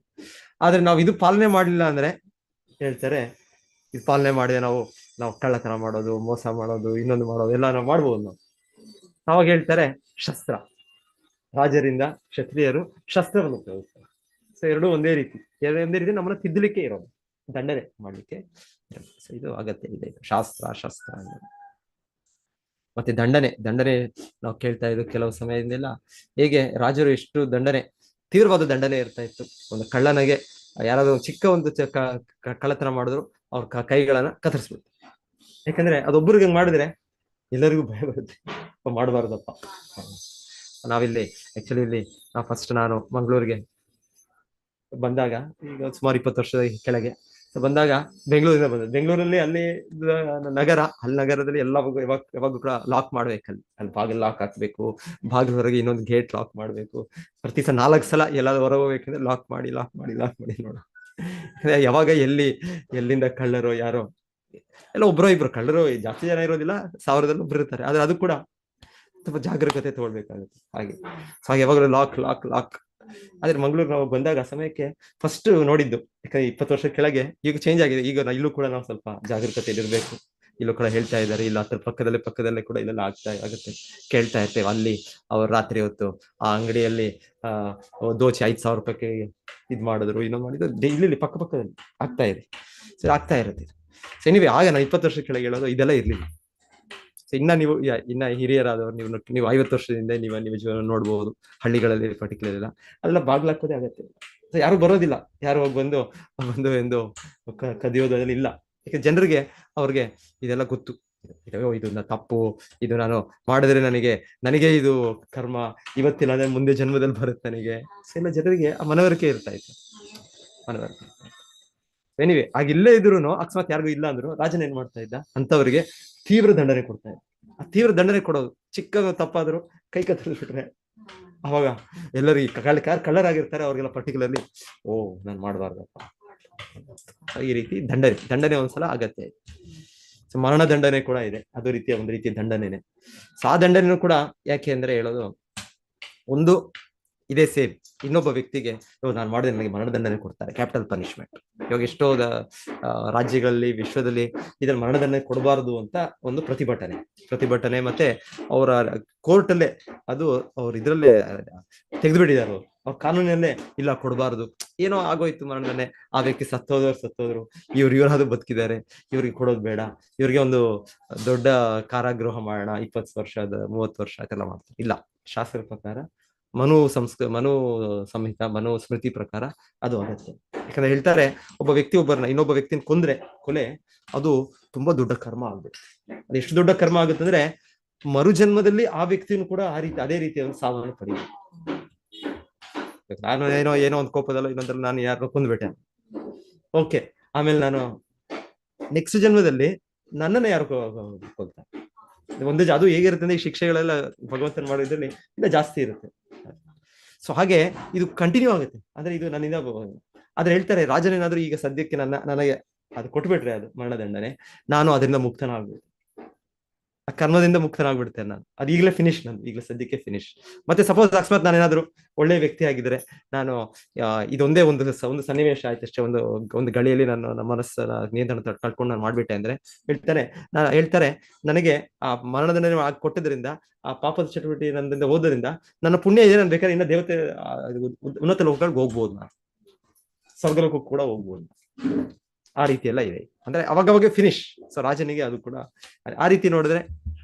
ಆದ್ರೆ ನಾವು ಇದು ಪಾಲನೆ ಮಾಡಲಿಲ್ಲ ಅಂದ್ರೆ ಹೇಳ್ತಾರೆ, ಇದು ಪಾಲನೆ ಮಾಡಿದ್ರೆ ನಾವು ಕಳ್ಳತನ ಮಾಡೋದು, ಮೋಸ ಮಾಡೋದು, ಇನ್ನೊಂದು ಮಾಡೋದು ಎಲ್ಲ ನಾವು ಮಾಡ್ಬೋದು. ನಾವು ಅವಾಗ ಹೇಳ್ತಾರೆ ಶಸ್ತ್ರ, ರಾಜರಿಂದ ಕ್ಷತ್ರಿಯರು ಶಸ್ತ್ರವನ್ನು ಉಪಯೋಗಿಸ್ತಾರೆ. ಸೊ ಎರಡೂ ಒಂದೇ ರೀತಿ ನಮ್ಮನ್ನ ತಿದ್ದಲಿಕ್ಕೆ ಇರೋದು, ದಂಡನೆ ಮಾಡ್ಲಿಕ್ಕೆ. ಸೊ ಇದು ಅಗತ್ಯ ಇದೆ, ಶಾಸ್ತ್ರ ಶಸ್ತ್ರ. ಮತ್ತೆ ದಂಡನೆ ನಾವು ಕೇಳ್ತಾ ಇದ್ದು ಕೆಲವು ಸಮಯದಿಂದೆಲ್ಲ, ಹೇಗೆ ರಾಜರು ಎಷ್ಟು ತೀವ್ರವಾದ ದಂಡನೆ ಇರ್ತಾ ಇತ್ತು. ಒಂದು ಕಳ್ಳನಿಗೆ ಯಾರಾದ್ರೂ ಚಿಕ್ಕ ಒಂದು ಕಳ್ಳತನ ಮಾಡಿದ್ರು ಅವ್ರ ಕೈಗಳನ್ನ ಕತ್ತರಿಸ್ಬಿಡ್ತು. ಯಾಕಂದ್ರೆ ಅದೊಬ್ಬರಿಗೆ ಮಾಡಿದ್ರೆ ಎಲ್ಲರಿಗೂ ಭಯ ಬರುತ್ತೆ, ಮಾಡಬಾರ್ದಪ್ಪ. ನಾವಿಲ್ಲಿ ಆಕ್ಚುಲಿ ಫಸ್ಟ್ ನಾನು ಮಂಗಳೂರಿಗೆ ಬಂದಾಗ, ಈಗ ಸುಮಾರು 20 ವರ್ಷದ ಕೆಳಗೆ ಬಂದಾಗ ಬೆಂಗಳೂರಿಂದ ಬಂದದ್ದು. ಬೆಂಗಳೂರಲ್ಲಿ ಅಲ್ಲಿ ನಗರದಲ್ಲಿ ಎಲ್ಲ ಯಾವಾಗ ಕೂಡ ಲಾಕ್ ಮಾಡ್ಬೇಕಲ್ಲಿ, ಅಲ್ಲಿ ಬಾಗಿಲು ಲಾಕ್ ಹಾಕ್ಬೇಕು, ಬಾಗಿಲು ಹೊರಗೆ ಇನ್ನೊಂದು ಗೇಟ್ ಲಾಕ್ ಮಾಡ್ಬೇಕು. ಪ್ರತಿ ಸಲ 4 ಸಲ ಎಲ್ಲಾದ್ರೂ ಹೊರಗೆ ಹೋಗ್ಬೇಕಂದ್ರೆ ಲಾಕ್ ಮಾಡಿ ನೋಡು. ಯಾವಾಗ ಎಲ್ಲಿಂದ ಕಳ್ಳರು ಯಾರೋ, ಎಲ್ಲ ಒಬ್ಬರೋ ಇಬ್ರು ಕಳ್ಳರು, ಜಾಸ್ತಿ ಜನ ಇರೋದಿಲ್ಲ, 1000ದಲ್ಲಿ ಒಬ್ರು ಇರ್ತಾರೆ. ಆದ್ರೆ ಅದು ಕೂಡ ತುಂಬಾ ಜಾಗರೂಕತೆ ತಗೊಳ್ಬೇಕಾಗುತ್ತೆ. ಹಾಗೆ ಯಾವಾಗಲೂ ಲಾಕ್. ಆದ್ರೆ ಮಂಗಳೂರು ನಾವು ಬಂದಾಗ ಸಮಯಕ್ಕೆ ಫಸ್ಟ್ ನೋಡಿದ್ದು, ಯಾಕಂದ್ರೆ 20 ವರ್ಷ ಕೆಳಗೆ, ಈಗ ಚೇಂಜ್ ಆಗಿದೆ. ಈಗ ಇಲ್ಲೂ ಕೂಡ ನಾವು ಸ್ವಲ್ಪ ಜಾಗರೂಕತೆಯಲ್ಲಿ ಇರ್ಬೇಕು. ಇಲ್ಲೂ ಕೂಡ ಹೇಳ್ತಾ ಇದ್ದಾರೆ, ಇಲ್ಲ ಹತ್ರ ಪಕ್ಕದಲ್ಲೇ ಕೂಡ ಇಲ್ಲೆಲ್ಲ ಆಗುತ್ತೆ, ಕೇಳ್ತಾ ಇರ್ತೇವೆ. ಅಲ್ಲಿ ಅವ್ರು ರಾತ್ರಿ ಹೊತ್ತು ಆ ಅಂಗಡಿಯಲ್ಲಿ ದೋಚಿ 5,000 ರೂಪಾಯಿಗೆ ಇದ್ ಮಾಡಿದ್ರು, ಇನ್ನೊಂದು ಮಾಡಿದ್ರು, ಇಲ್ಲಿ ಪಕ್ಕದಲ್ಲಿ ಆಗ್ತಾ ಇರುತ್ತೆ. ಸೊ ಎನಿವೆ, ಆಗ ನಾವು 20 ವರ್ಷ ಕೆಳಗೆ ಹೇಳೋದು ಇದೆಲ್ಲ ಇರ್ಲಿಲ್ಲ. ಸೊ ಇನ್ನ ಹಿರಿಯರಾದವರು ನೀವು 50 ವರ್ಷದಿಂದ ನಿಮ್ಮ ಜೀವನ ನೋಡ್ಬೋದು. ಹಳ್ಳಿಗಳಲ್ಲಿ ಪರ್ಟಿಕ್ಯುಲರ್ ಇಲ್ಲ, ಅಲ್ಲ ಬಾಗ್ಲಾಕೋದೇ ಆಗತ್ತೆ. ಸೊ ಯಾರು ಬರೋದಿಲ್ಲ, ಯಾರು ಹೋಗಿ ಬಂದು ಎಂದು ಕದಿಯೋದ್ರಲ್ಲಿ ಇಲ್ಲ. ಯಾಕೆ ಜನರಿಗೆ ಅವ್ರಿಗೆ ಇದೆಲ್ಲ ಗೊತ್ತು, ಇದು ತಪ್ಪು, ಇದು ನಾನು ಮಾಡಿದ್ರೆ ನನಗೆ ಇದು ಕರ್ಮ, ಇವತ್ತಿಲ್ಲ ಅಂದ್ರೆ ಮುಂದೆ ಜನ್ಮದಲ್ಲಿ ಬರುತ್ತೆ ನನಗೆ. ಸೊ ಎಲ್ಲ ಜನರಿಗೆ ಆ ಮನವರಿಕೆ ಇರ್ತಾ ಇತ್ತು. ಎನಿವೆ, ಆಗಿಲ್ಲೇ ಇದ್ರು ಅಕಸ್ಮಾತ್ ಯಾರಿಗೂ ಇಲ್ಲ ಅಂದ್ರು ರಾಜನ ಏನ್ ಮಾಡ್ತಾ ಇದ್ದ, ಅಂತವರಿಗೆ ತೀವ್ರ ದಂಡನೆ ಕೊಡ್ತಾ ಇದ್ದ. ಆ ತೀವ್ರ ದಂಡನೆ ಕೊಡೋದು, ಚಿಕ್ಕ ತಪ್ಪಾದ್ರು ಕೈ ಕತ್ತರಿಸ್ಬಿಟ್ರೆ ಅವಾಗ ಎಲ್ಲರಿಗೂ ಕಳ್ಳರಾಗಿರ್ತಾರೆ ಅವ್ರಿಗೆಲ್ಲ ಪರ್ಟಿಕ್ಯುಲರ್ಲಿ ನಾನು ಮಾಡಬಾರ್ದಪ್ಪ, ಈ ರೀತಿ ದಂಡನೆ ಒಂದ್ಸಲ ಅಗತ್ಯ ಇದೆ. ಸೊ ಮರಣ ದಂಡನೆ ಕೂಡ ಇದೆ, ಅದು ಒಂದು ರೀತಿಯ ದಂಡನೆನೆ. ಸೊ ಆ ದಂಡನೆ ಕೂಡ ಯಾಕೆ ಅಂದ್ರೆ ಹೇಳೋದು, ಒಂದು ಇದೇ ಸೇಮ್ ಇನ್ನೊಬ್ಬ ವ್ಯಕ್ತಿಗೆ ಇವಾಗ ನಾನು ಮಾಡಿದ್ರೆ ನನಗೆ ಮರಣದಂಡನೆ ಕೊಡ್ತಾರೆ, ಕ್ಯಾಪಿಟಲ್ ಪನಿಷ್ಮೆಂಟ್. ಇವಾಗ ಎಷ್ಟೋ ರಾಜ್ಯಗಳಲ್ಲಿ, ವಿಶ್ವದಲ್ಲಿ ಇದನ್ನ ಮರಣದಂಡನೆ ಕೊಡಬಾರದು ಅಂತ ಒಂದು ಪ್ರತಿಭಟನೆ ಮತ್ತೆ ಅವರ ಕೋರ್ಟ್ ಅಲ್ಲೇ ಅದು ಅವ್ರ ಇದ್ರಲ್ಲೇ ತೆಗೆದುಬಿಟ್ಟಿದ್ದಾರೆ. ಅವ್ರ ಕಾನೂನಲ್ಲೇ ಇಲ್ಲ ಕೊಡಬಾರದು, ಏನೋ ಆಗೋಯ್ತು ಮರಣದಂಡನೆ, ಆ ವ್ಯಕ್ತಿ ಸತ್ತೋದ್ರು, ಇವ್ರಾದ್ರು ಬದುಕಿದ್ದಾರೆ, ಇವ್ರಿಗೆ ಕೊಡೋದು ಬೇಡ, ಇವ್ರಿಗೆ ಒಂದು ದೊಡ್ಡ ಕಾರಾಗೃಹ ಮಾಡೋಣ, 20 ವರ್ಷ 30 ವರ್ಷ ಅದೆಲ್ಲ ಮಾಡ್ತಾರೆ. ಇಲ್ಲ, ಶಾಸ್ತ್ರ ಪ್ರಕಾರ ಮನು ಸಂಹಿತ, ಮನು ಸ್ಮೃತಿ ಪ್ರಕಾರ ಅದು ಅಗತ್ಯ. ಯಾಕಂದ್ರೆ ಹೇಳ್ತಾರೆ, ಒಬ್ಬ ವ್ಯಕ್ತಿ ಇನ್ನೊಬ್ಬ ವ್ಯಕ್ತಿನ ಕೊಲೆ ಅದು ತುಂಬಾ ದೊಡ್ಡ ಕರ್ಮ ಆಗ್ಬೇಕು. ಅದು ಎಷ್ಟು ದೊಡ್ಡ ಕರ್ಮ ಆಗುತ್ತಂದ್ರೆ ಮರುಜನ್ಮದಲ್ಲಿ ಆ ವ್ಯಕ್ತಿನೂ ಕೂಡ ಅದೇ ರೀತಿಯ ಒಂದು ಸಾವನ್ನು ಪಡೆಯಬೇಕು. ನಾನು ಏನೋ ಒಂದು ಕೋಪದಲ್ಲ ಇನ್ನೊಂದ್ರಲ್ಲಿ ನಾನು ಯಾರನ್ನೋ ಕೊಂದ್ಬಿಟ್ಟೆ, ಓಕೆ, ಆಮೇಲೆ ನಾನು ನೆಕ್ಸ್ಟ್ ಜನ್ಮದಲ್ಲಿ ನನ್ನನ್ನು ಯಾರು ಕೊಲ್ತಾರೆ. ಅದು ಹೇಗಿರುತ್ತೆ ಅಂದ್ರೆ ಈ ಶಿಕ್ಷೆಗಳೆಲ್ಲ ಭಗವಂತನ ಮಾಡೋದ್ರಲ್ಲಿ ಇನ್ನ ಜಾಸ್ತಿ ಇರುತ್ತೆ. ಸೊ ಹಾಗೆ ಇದು ಕಂಟಿನ್ಯೂ ಆಗುತ್ತೆ. ಅಂದ್ರೆ ಇದು ನನ್ನಿಂದ ಆದ್ರೆ ಹೇಳ್ತಾರೆ, ರಾಜನೇನಾದ್ರೂ ಈಗ ಸದ್ಯಕ್ಕೆ ನನಗೆ ಅದು ಕೊಟ್ಬಿಟ್ರೆ ಅದು ಮರಣದಂಡನೆ, ನಾನು ಅದರಿಂದ ಮುಕ್ತನಾಗ್ಬಿಡ್ತೇನೆ, ಆ ಕರ್ಮದಿಂದ ಮುಕ್ತನಾಗ್ಬಿಡ್ತೇನೆ ನಾನು. ಅದು ಈಗಲೇ ಫಿನಿಶ್, ನಾನು ಈಗಲೇ ಸದ್ಯಕ್ಕೆ ಫಿನಿಶ್. ಮತ್ತೆ ಸಪೋಸ್ ಅಕಸ್ಮಾತ್ ನಾನೇನಾದ್ರು ಒಳ್ಳೆ ವ್ಯಕ್ತಿ ಆಗಿದ್ರೆ, ನಾನು ಇದೊಂದೇ ಒಂದು ಸನ್ನಿವೇಶ ಆಯ್ತು ಅಷ್ಟೇ, ಒಂದು ಗಳಿಯಲ್ಲಿ ನಾನು ನಮ್ಮ ಮನಸ್ಸನ್ನ ನಿಯಂತ್ರಣ ಕಳ್ಕೊಂಡು ನಾನು ಮಾಡ್ಬಿಟ್ಟೆ ಅಂದ್ರೆ ಹೇಳ್ತಾರೆ ನನಗೆ ಆ ಮರಣದಂಡನೆ ಕೊಟ್ಟಿದ್ರಿಂದ, ಆ ಪಾಪದ ಚಟುವಟಿಕೆ ನನ್ನಿಂದ ಓದೋದ್ರಿಂದ ನನ್ನ ಪುಣ್ಯ ಇದೆ, ನಾನು ಬೇಕಾದ್ರೆ ಇನ್ನ ದೇವತೆ ಉನ್ನತ ಲೋಕಗಳಿಗೆ ಹೋಗ್ಬೋದು, ನಾನು ಸ್ವರ್ಗಲೋಕಕ್ಕೂ ಕೂಡ ಹೋಗ್ಬೋದು. ಆ ರೀತಿ ಎಲ್ಲ ಇದೆ. ಅಂದ್ರೆ ಅವಾಗವಾಗ ಫಿನಿಶ್. ಸೊ ರಾಜನಿಗೆ ಅದು ಕೂಡ ಆ ರೀತಿ ನೋಡಿದ್ರೆ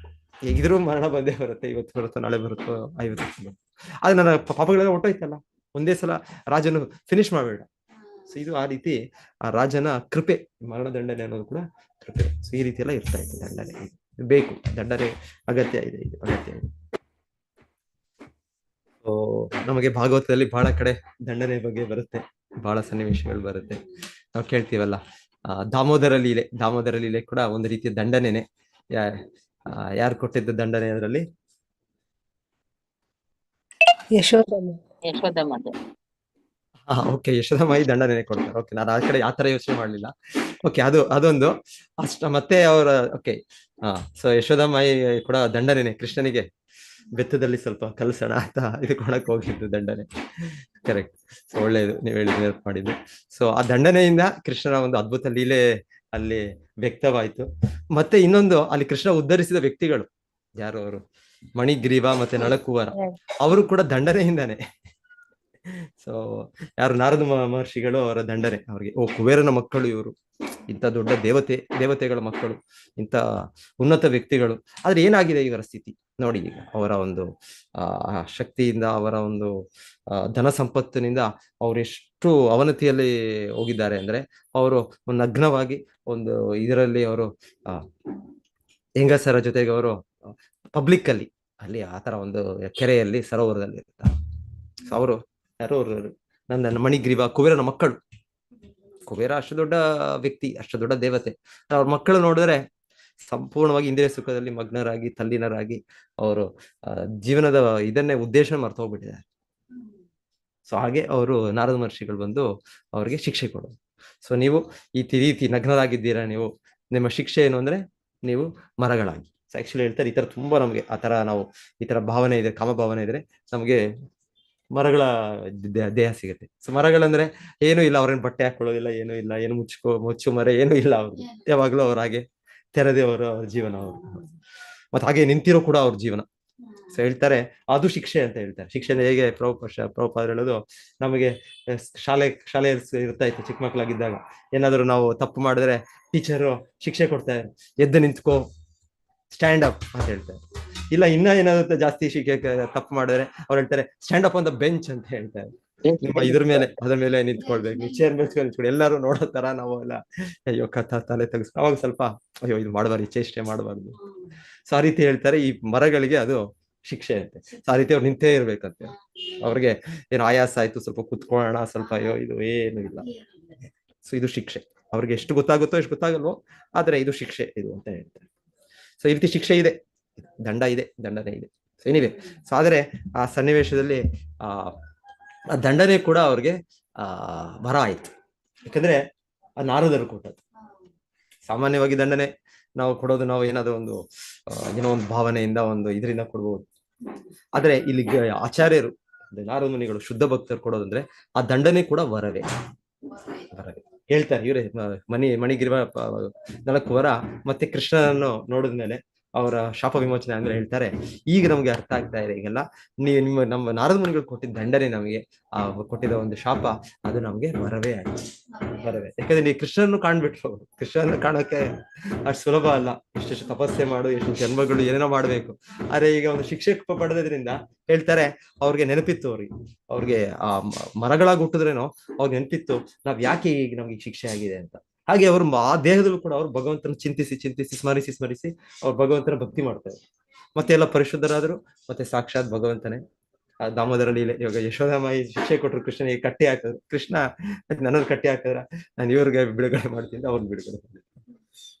ಹೇಗಿದ್ರು ಮರಣ ಬಂದೇ ಬರುತ್ತೆ, ಇವತ್ತು ಬರುತ್ತೋ ನಾಳೆ ಬರುತ್ತೋ 50 ವರ್ಷ ಬರುತ್ತೆ. ಆದ್ರೆ ನನ್ನ ಪಾಪಗಳೆಲ್ಲ ಹೊಟ್ಟೋಯ್ತಲ್ಲ, ಒಂದೇ ಸಲ ರಾಜನು ಫಿನಿಶ್ ಮಾಡಬೇಡ. ಸೊ ಇದು ಆ ರೀತಿ ಆ ರಾಜನ ಕೃಪೆ, ಮರಣದಂಡನೆ ಅನ್ನೋದು ಕೂಡ ಕೃಪೆ. ಸೊ ಈ ರೀತಿ ಎಲ್ಲ ಇರ್ತಾ ಇದೆ. ದಂಡನೆ ಬೇಕು, ದಂಡನೆ ಅಗತ್ಯ ಇದೆ. ಸೊ ನಮಗೆ ಭಾಗವತದಲ್ಲಿ ಬಹಳ ಕಡೆ ದಂಡನೆ ಬಗ್ಗೆ ಬರುತ್ತೆ, ಬಹಳ ಸನ್ನಿವೇಶಗಳು ಬರುತ್ತೆ. ನಾವು ಕೇಳ್ತೀವಲ್ಲ, ದಾಮೋದರ ಲೀಲೆ ಕೂಡ ಒಂದು ರೀತಿಯ ದಂಡನೆನೆ. ಯಾರು ಕೊಟ್ಟಿದ್ದ ದಂಡನೆ ಅದರಲ್ಲಿ? ಓಕೆ, ಯಶೋದಮ್ಮಾಯಿ ದಂಡನೆ ಕೊಡ್ತಾರೆ. ಓಕೆ, ನಾನು ಆ ಕಡೆ ಆತರ ಯೋಚನೆ ಮಾಡ್ಲಿಲ್ಲ. ಓಕೆ, ಅದೊಂದು ಅಷ್ಟ. ಮತ್ತೆ ಅವರ ಓಕೆ, ಸೊ ಯಶೋದಮ್ಮಾಯಿ ಕೂಡ ದಂಡನೆ, ಕೃಷ್ಣನಿಗೆ ಬೆತ್ತದಲ್ಲಿ ಸ್ವಲ್ಪ ಕಲಸೋಣ ಅಂತ ಇದು ಕೊಡಕ್ ಹೋಗಿದ್ದು ದಂಡನೆ. ಕರೆಕ್ಟ್. ಸೊ ಒಳ್ಳೇದು, ನೀವು ನೆನಪು ಮಾಡಿದ್ದು. ಸೊ ಆ ದಂಡನೆಯಿಂದ ಕೃಷ್ಣನ ಒಂದು ಅದ್ಭುತ ಲೀಲೆ ಅಲ್ಲಿ ವ್ಯಕ್ತವಾಯ್ತು. ಮತ್ತೆ ಇನ್ನೊಂದು, ಅಲ್ಲಿ ಕೃಷ್ಣ ಉದ್ಧರಿಸಿದ ವ್ಯಕ್ತಿಗಳು ಯಾರು? ಅವರು ಮಣಿಗ್ರೀವ ಮತ್ತೆ ನಳಕುವರ, ಅವರು ಕೂಡ ದಂಡನೆಯಿಂದಾನೆ. ಸೊ ಯಾರು? ನಾರದ ಮಹರ್ಷಿಗಳು, ಅವರ ದಂಡನೆ ಅವ್ರಿಗೆ. ಕುಬೇರನ ಮಕ್ಕಳು ಇವರು, ಇಂಥ ದೊಡ್ಡ ದೇವತೆಗಳ ಮಕ್ಕಳು, ಇಂಥ ಉನ್ನತ ವ್ಯಕ್ತಿಗಳು. ಆದ್ರೆ ಏನಾಗಿದೆ ಇವರ ಸ್ಥಿತಿ ನೋಡಿ ಈಗ. ಅವರ ಒಂದು ಶಕ್ತಿಯಿಂದ, ಅವರ ಒಂದು ಧನ ಸಂಪತ್ತಿನಿಂದ ಅವರೆಷ್ಟು ಅವನತಿಯಲ್ಲಿ ಹೋಗಿದ್ದಾರೆ ಅಂದ್ರೆ, ಅವರು ನಗ್ನವಾಗಿ ಒಂದು ಇದರಲ್ಲಿ ಅವರು ಹೆಂಗಸರ ಜೊತೆಗೆ ಅವರು ಪಬ್ಲಿಕ್ ಅಲ್ಲಿ ಆತರ ಒಂದು ಕೆರೆಯಲ್ಲಿ, ಸರೋವರದಲ್ಲಿ ಇರ್ತಾರೆ. ಅವರು ಯಾರು? ನನ್ನ ಮಣಿಗ್ರೀವ, ಕುಬೇರನ ಮಕ್ಕಳು. ಕುಬೇರ ಅಷ್ಟು ದೊಡ್ಡ ವ್ಯಕ್ತಿ, ಅಷ್ಟು ದೊಡ್ಡ ದೇವತೆ. ಅವ್ರ ಮಕ್ಕಳು ನೋಡಿದ್ರೆ ಸಂಪೂರ್ಣವಾಗಿ ಇಂದ್ರಿಯ ಸುಖದಲ್ಲಿ ಮಗ್ನರಾಗಿ, ತಲ್ಲೀನರಾಗಿ ಅವರು ಜೀವನದ ಇದನ್ನೇ ಉದ್ದೇಶ ಮರ್ತು ಹೋಗ್ಬಿಟ್ಟಿದ್ದಾರೆ. ಸೊ ಹಾಗೆ ಅವರು ನಾರದ ಮಹರ್ಷಿಗಳು ಬಂದು ಅವ್ರಿಗೆ ಶಿಕ್ಷೆ ಕೊಡೋದು. ಸೊ ನೀವು ಈ ರೀತಿ ನಗ್ನರಾಗಿದ್ದೀರಾ, ನೀವು, ನಿಮ್ಮ ಶಿಕ್ಷೆ ಏನು ಅಂದ್ರೆ ನೀವು ಮರಗಳಾಗಿ. ಸೊ ಆಕ್ಚುಲಿ ಹೇಳ್ತಾರೆ, ಈ ತರ ತುಂಬಾ ನಮ್ಗೆ ಆ ತರ ನಾವು ಈ ತರ ಭಾವನೆ ಇದೆ, ಕಾಮ ಭಾವನೆ ಇದ್ರೆ ನಮ್ಗೆ ಮರಗಳ ದೇಹ ಸಿಗುತ್ತೆ. ಸೊ ಮರಗಳಂದ್ರೆ ಏನು ಇಲ್ಲ, ಅವ್ರೇನ್ ಬಟ್ಟೆ ಹಾಕೊಳ್ಳೋದಿಲ್ಲ, ಏನೂ ಇಲ್ಲ, ಏನು ಮುಚ್ಚು ಮರ ಏನೂ ಇಲ್ಲ. ಅವ್ರು ಯಾವಾಗ್ಲೂ ಅವ್ರ ಹಾಗೆ ತೆರೆದೇ ಅವ್ರ ಜೀವನ, ಅವರು ಮತ್ತೆ ಹಾಗೆ ನಿಂತಿರೋ ಕೂಡ ಅವ್ರ ಜೀವನ. ಸೊ ಹೇಳ್ತಾರೆ ಅದು ಶಿಕ್ಷೆ ಅಂತ ಹೇಳ್ತಾರೆ. ಶಿಕ್ಷೆ ಹೇಗೆ ಪ್ರಭುಪಾದರು ಹೇಳೋದು, ನಮಗೆ ಶಾಲೆ ಇರ್ತಾ ಇತ್ತು ಚಿಕ್ಕ ಮಕ್ಕಳಾಗಿದ್ದಾಗ. ಏನಾದ್ರು ನಾವು ತಪ್ಪು ಮಾಡಿದ್ರೆ ಟೀಚರು ಶಿಕ್ಷೆ ಕೊಡ್ತಾರೆ, ಎದ್ದು ನಿಂತ್ಕೋ, ಸ್ಟ್ಯಾಂಡ್ ಅಪ್ ಅಂತ ಹೇಳ್ತಾರೆ. ಇಲ್ಲ ಇನ್ನ ಏನಾದ್ರು ಜಾಸ್ತಿ ತಪ್ಪು ಮಾಡಿದ್ರೆ ಅವ್ರು ಹೇಳ್ತಾರೆ stand up on the bench ಅಂತ ಹೇಳ್ತಾರೆ. ನಿಮ್ಮ ಅದ್ರ ಮೇಲೆ ನಿಂತ್ಕೊಳ್ಬೇಕು, ಚೇರ್ ಮೇಲೆ ನಿಂತ್ಕೊಂಡು ಎಲ್ಲರೂ ನೋಡೋ ತರ ನಾವು ಎಲ್ಲ ಅಯ್ಯೋ ತಲೆ ತೆಗಿಸ್ಕೊ, ಅವಾಗ ಸ್ವಲ್ಪ ಅಯ್ಯೋ ಇದು ಮಾಡಬಾರ್ದು, ಚೇಷ್ಟೆ ಮಾಡಬಾರ್ದು. ಸೊ ಆ ರೀತಿ ಹೇಳ್ತಾರೆ, ಈ ಮರಗಳಿಗೆ ಅದು ಶಿಕ್ಷೆ ಅಂತೆ. ಸೊ ಆ ರೀತಿ ಅವ್ರು ನಿಂತೇ ಇರ್ಬೇಕಂತೆ. ಅವ್ರಿಗೆ ಏನು ಆಯಾಸ ಆಯ್ತು, ಸ್ವಲ್ಪ ಕುತ್ಕೊಳ್ಳೋಣ, ಸ್ವಲ್ಪ ಅಯ್ಯೋ ಇದು ಏನು ಇಲ್ಲ. ಸೊ ಇದು ಶಿಕ್ಷೆ. ಅವ್ರಿಗೆ ಎಷ್ಟು ಗೊತ್ತಾಗುತ್ತೋ ಎಷ್ಟು ಗೊತ್ತಾಗಲ್ವೋ, ಆದ್ರೆ ಇದು ಶಿಕ್ಷೆ ಇದು ಅಂತ ಹೇಳ್ತಾರೆ. ಸೊ ಈ ರೀತಿ ಶಿಕ್ಷೆ ಇದೆ, ದಂಡನೆ ಇದೆ. ಸೊ ಏನಿದೆ. ಸೊ ಆದ್ರೆ ಆ ಸನ್ನಿವೇಶದಲ್ಲಿ ಆ ದಂಡನೆ ಕೂಡ ಅವ್ರಿಗೆ ಬರ ಆಯ್ತು. ಯಾಕಂದ್ರೆ ಆ ನಾರದರು ಕೊಟ್ಟದ್ದು. ಸಾಮಾನ್ಯವಾಗಿ ದಂಡನೆ ನಾವು ಕೊಡೋದು, ನಾವು ಏನಾದ್ರು ಏನೋ ಒಂದು ಭಾವನೆಯಿಂದ, ಒಂದು ಇದರಿಂದ ಕೊಡ್ಬೋದು. ಆದ್ರೆ ಇಲ್ಲಿ ಆಚಾರ್ಯರು ನಾರದ ಮುನಿಗಳು ಶುದ್ಧ ಭಕ್ತರು ಕೊಡೋದಂದ್ರೆ ಆ ದಂಡನೆ ಕೂಡ ವರವೇ. ವರವೇ ಹೇಳ್ತಾರೆ ಇವರೇ ಮಣಿಗಿರುವ 4 ವರ ಮತ್ತೆ ಕೃಷ್ಣನನ್ನು ನೋಡಿದ್ಮೇಲೆ ಅವರ ಶಾಪ ವಿಮೋಚನೆ ಆದ್ಮೇಲೆ ಹೇಳ್ತಾರೆ, ಈಗ ನಮ್ಗೆ ಅರ್ಥ ಆಗ್ತಾ ಇದೆ ಈಗೆಲ್ಲ, ನಮ್ಮ ನಾರದ ಮುನಿಗಳು ಕೊಟ್ಟಿದ್ದ ದಂಡನೆ ನಮಗೆ ಕೊಟ್ಟಿದ್ದ ಒಂದು ಶಾಪ ಅದು ನಮ್ಗೆ ವರವೇ ಆಯ್ತು. ವರವೇ. ಯಾಕಂದ್ರೆ ನೀವು ಕೃಷ್ಣನ್ನು ಕಾಣ್ಬಿಟ್ರು, ಕೃಷ್ಣನ್ನು ಕಾಣೋಕೆ ಅಷ್ಟು ಸುಲಭ ಅಲ್ಲ. ಎಷ್ಟೆಷ್ಟು ತಪಸ್ಸೆ ಮಾಡು, ಎಷ್ಟು ಜನ್ಮಗಳು ಏನೇನೋ ಮಾಡ್ಬೇಕು. ಆದ್ರೆ ಈಗ ಒಂದು ಶಿಕ್ಷೆ ಪಡೆದ್ರಿಂದ ಹೇಳ್ತಾರೆ ಅವ್ರಿಗೆ ನೆನಪಿತ್ತು, ಅವ್ರಿಗೆ ಆ ಮರಗಳಾಗಿ ಹುಟ್ಟಿದ್ರೇನೋ ಅವ್ರಿಗೆ ನೆನಪಿತ್ತು ನಾವ್ ಯಾಕೆ ಈಗ ನಮ್ಗೆ ಶಿಕ್ಷೆ ಆಗಿದೆ ಅಂತ. ಹಾಗೆ ಅವರು ಆ ದೇಹದಲ್ಲೂ ಕೂಡ ಅವ್ರು ಭಗವಂತನ ಚಿಂತಿಸಿ ಸ್ಮರಿಸಿ ಅವ್ರು ಭಗವಂತನ ಭಕ್ತಿ ಮಾಡ್ತಾರೆ. ಮತ್ತೆ ಎಲ್ಲ ಪರಿಶುದ್ಧರಾದ್ರು, ಮತ್ತೆ ಸಾಕ್ಷಾತ್ ಭಗವಂತನೇ. ದಾಮೋದರ ಲೀಲೆ. ಇವಾಗ ಯಶೋಧಾಮಾಯಿ ಶಿಕ್ಷೆ ಕೊಟ್ಟರು, ಕೃಷ್ಣನಿಗೆ ಕಟ್ಟಿ ಹಾಕಿದ್ರು. ಕೃಷ್ಣ ನನ್ನನ್ನು ಕಟ್ಟಿ ಹಾಕಿದ್ರ, ನಾನು ಇವ್ರಿಗೆ ಬಿಡುಗಡೆ ಮಾಡ್ತೀನಿ, ಅವ್ರನ್ನ ಬಿಡುಗಡೆ ಮಾಡ್ತೀನಿ.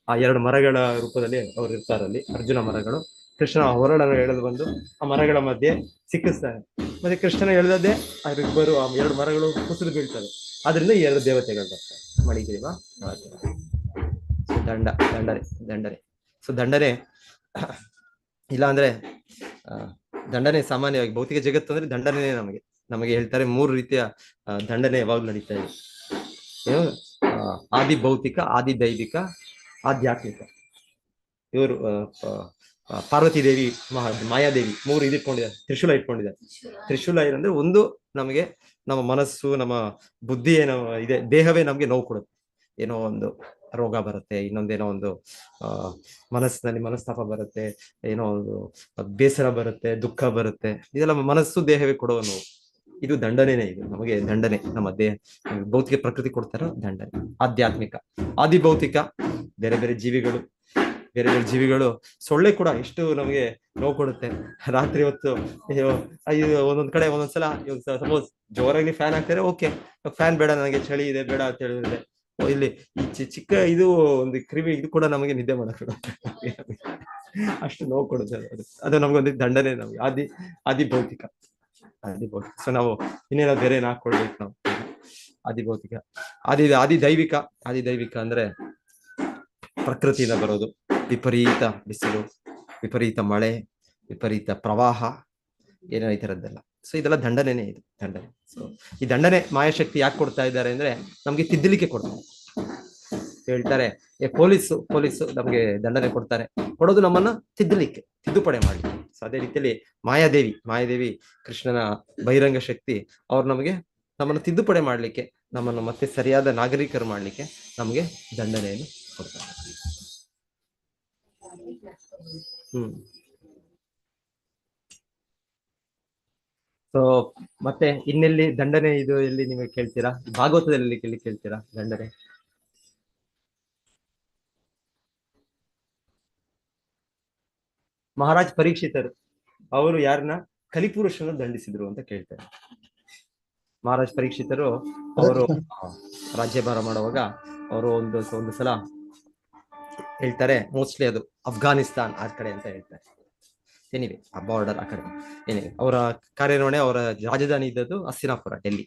ಆ 2 ಮರಗಳ ರೂಪದಲ್ಲಿ ಅವ್ರು ಇರ್ತಾರಲ್ಲಿ, ಅರ್ಜುನ ಮರಗಳು. ಕೃಷ್ಣ ಹೊರಡನ್ನು ಎಳೆದು ಬಂದು ಆ ಮರಗಳ ಮಧ್ಯೆ ಸಿಕ್ಕಿಸ್ತಾನೆ. ಮತ್ತೆ ಕೃಷ್ಣನ ಎಳೆದದ್ದೇ ಅವರಿಬ್ಬರು ಆ 2 ಮರಗಳು ಕುಸಿದು ಬೀಳ್ತವೆ. ಆದ್ರಿಂದ 2 ದೇವತೆಗಳು ಬರ್ತಾರೆ. ಮಣಿಗ್ರೀವ ದಂಡನೆ. ಸೊ ದಂಡನೆ ಇಲ್ಲ ಅಂದ್ರೆ ದಂಡನೆ ಸಾಮಾನ್ಯವಾಗಿ ಭೌತಿಕ ಜಗತ್ತು ಅಂದ್ರೆ ದಂಡನೆ ನಮಗೆ ಹೇಳ್ತಾರೆ 3 ರೀತಿಯ ದಂಡನೆ ಯಾವಾಗ್ಲೂ ನಡೀತಾ ಇದೆ. ಏನು ಆದಿ ಭೌತಿಕ, ಆದಿ ದೈವಿಕ, ಆಧ್ಯಾತ್ಮಿಕ. ಇವರು ಪಾರ್ವತಿ ದೇವಿ, ಮಾಯಾದೇವಿ 3 ಇಟ್ಕೊಂಡಿದ್ದಾರೆ, ತ್ರಿಶೂಲ ಇಟ್ಕೊಂಡಿದ್ದಾರೆ. ತ್ರಿಶೂಲ ಏನಂದ್ರೆ ಒಂದು ನಮಗೆ ನಮ್ಮ ಮನಸ್ಸು, ನಮ್ಮ ಬುದ್ಧಿ ಏನೋ ಇದೆ, ದೇಹವೇ ನಮ್ಗೆ ನೋವು ಕೊಡುತ್ತೆ. ಏನೋ ಒಂದು ರೋಗ ಬರುತ್ತೆ, ಇನ್ನೊಂದೇನೋ ಒಂದು ಮನಸ್ಸಿನಲ್ಲಿ ಮನಸ್ತಾಪ ಬರುತ್ತೆ, ಏನೋ ಒಂದು ಬೇಸರ ಬರುತ್ತೆ, ದುಃಖ ಬರುತ್ತೆ. ಇದೆಲ್ಲ ಮನಸ್ಸು ದೇಹವೇ ಕೊಡುವ ನೋವು. ಇದು ದಂಡನೆನೇ. ಇದು ನಮಗೆ ದಂಡನೆ. ನಮ್ಮ ದೇಹ ಭೌತಿಕ ಪ್ರಕೃತಿ ಕೊಡ್ತಾರೋ ದಂಡನೆ. ಆಧ್ಯಾತ್ಮಿಕ, ಆದಿ ಭೌತಿಕ, ಬೇರೆ ಬೇರೆ ಜೀವಿಗಳು ಸೊಳ್ಳೆ ಕೂಡ ಎಷ್ಟು ನಮಗೆ ನೋವು ಕೊಡುತ್ತೆ. ರಾತ್ರಿ ಹೊತ್ತು ಒಂದೊಂದ್ ಕಡೆ ಒಂದೊಂದ್ಸಲ ಸಪೋಸ್ ಜೋರಾಗಿ ಫ್ಯಾನ್ ಹಾಕ್ತಾರೆ, ಓಕೆ ಫ್ಯಾನ್ ಬೇಡ ನನಗೆ ಚಳಿ ಇದೆ ಬೇಡ ಅಂತ ಹೇಳಿದ್ರೆ, ಇಲ್ಲಿ ಈ ಚಿಕ್ಕ ಇದು ಒಂದು ಕ್ರಿಮಿ ಇದು ಕೂಡ ನಮಗೆ ನಿದ್ದೆ ಮಾಡಕ್ಕೆ ಅಷ್ಟು ನೋವು ಕೊಡುತ್ತೆ. ಅದು ನಮ್ಗೊಂದು ದಂಡನೆ. ನಮ್ಗೆ ಆದಿ ಭೌತಿಕ. ಸೊ ನಾವು ಇನ್ನೇನೋ ಬೇರೆ ಹಾಕೊಳ್ಬೇಕು ನಾವು. ಆದಿ ಭೌತಿಕ. ಆದಿ ದೈವಿಕ ಅಂದ್ರೆ ಪ್ರಕೃತಿಯಿಂದ ಬರೋದು. ವಿಪರೀತ ಬಿಸಿಲು, ವಿಪರೀತ ಮಳೆ, ವಿಪರೀತ ಪ್ರವಾಹ, ಏನೋ ಈ ತರದ್ದೆಲ್ಲ. ಸೊ ಇದೆಲ್ಲ ದಂಡನೆನೇ. ಇದು ದಂಡನೆ. ಸೊ ಈ ದಂಡನೆ ಮಾಯಾಶಕ್ತಿ ಯಾಕೆ ಕೊಡ್ತಾ ಇದ್ದಾರೆ ಅಂದ್ರೆ ನಮ್ಗೆ ತಿದ್ದಲಿಕ್ಕೆ ಕೊಡ್ತಾರೆ. ಹೇಳ್ತಾರೆ ಪೊಲೀಸು ನಮ್ಗೆ ದಂಡನೆ ಕೊಡೋದು ನಮ್ಮನ್ನ ತಿದ್ದುಪಡಿ ಮಾಡ್ಲಿಕ್ಕೆ. ಸೊ ಅದೇ ರೀತಿಯಲ್ಲಿ ಮಾಯಾದೇವಿ ಕೃಷ್ಣನ ಬಹಿರಂಗ ಶಕ್ತಿ, ಅವ್ರು ನಮ್ಮನ್ನು ತಿದ್ದುಪಡಿ ಮಾಡ್ಲಿಕ್ಕೆ, ನಮ್ಮನ್ನು ಮತ್ತೆ ಸರಿಯಾದ ನಾಗರಿಕರು ಮಾಡ್ಲಿಕ್ಕೆ ನಮ್ಗೆ ದಂಡನೆಯನ್ನು ಕೊಡ್ತಾರೆ. ಸೊ ಮತ್ತೆ ಇನ್ನೆಲ್ಲಿ ದಂಡನೆ ಇದು ಎಲ್ಲಿ ನಿಮಗೆ ಕೇಳ್ತೀರಾ? ಭಾಗವತದಲ್ಲಿ ಎಲ್ಲಿ ಕೇಳ್ತೀರಾ ದಂಡನೆ? ಮಹಾರಾಜ್ ಪರೀಕ್ಷಿತರು ಅವರು ಯಾರನ್ನ ಕಲಿಪುರುಷನ ದಂಡಿಸಿದ್ರು ಅಂತ ಕೇಳ್ತಾರೆ. ಮಹಾರಾಜ್ ಪರೀಕ್ಷಿತರು ಅವರು ರಾಜ್ಯಭಾರ ಮಾಡುವಾಗ ಅವರು ಒಂದು ಸಲ ಹೇಳ್ತಾರೆ, ಮೋಸ್ಟ್ಲಿ ಅದು ಅಫ್ಘಾನಿಸ್ತಾನ್ ಆ ಕಡೆ ಅಂತ ಹೇಳ್ತಾರೆ. ಏನಿವೆ ಆ ಬಾರ್ಡರ್ ಆ ಕಡೆ ಏನಿವೆ ಅವರ ಕಾರ್ಯನಿರ್ವಹಣೆ, ಅವರ ರಾಜಧಾನಿ ಇದ್ದದ್ದು ಹಸ್ತಿನಾಪುರ, ಡೆಲ್ಲಿ.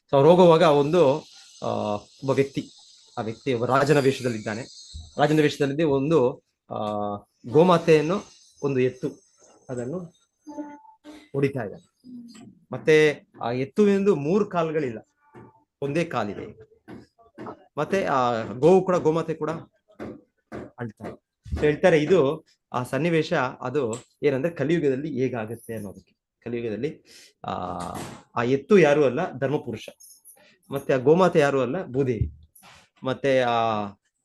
ಸೊ ಅವ್ರು ಹೋಗುವಾಗ ಒಬ್ಬ ವ್ಯಕ್ತಿ, ಆ ವ್ಯಕ್ತಿ ಒಬ್ಬ ರಾಜನ ವೇಷದಲ್ಲಿದ್ದಾನೆ. ರಾಜನ ವೇಷದಲ್ಲಿ ಒಂದು ಗೋಮಾತೆಯನ್ನು, ಒಂದು ಎತ್ತು ಅದನ್ನು ಹೊಡಿತಾ ಇದ್ದಾನೆ. ಮತ್ತೆ ಆ ಎತ್ತುವಿಂದು 3 ಕಾಲುಗಳಿಲ್ಲ, ಒಂದೇ ಕಾಲಿದೆ. ಮತ್ತೆ ಆ ಗೋಮಾತೆ ಕೂಡ ಅಳ್ತಾರೆ. ಹೇಳ್ತಾರೆ ಇದು ಆ ಸನ್ನಿವೇಶ ಅದು ಏನಂದ್ರೆ ಕಲಿಯುಗದಲ್ಲಿ ಹೇಗಾಗುತ್ತೆ ಅನ್ನೋದಕ್ಕೆ. ಕಲಿಯುಗದಲ್ಲಿ ಆ ಎತ್ತು ಯಾರು ಅಲ್ಲ, ಧರ್ಮಪುರುಷ. ಮತ್ತೆ ಆ ಗೋಮಾತೆ ಯಾರು ಅಲ್ಲ, ಭೂದೇವಿ. ಮತ್ತೆ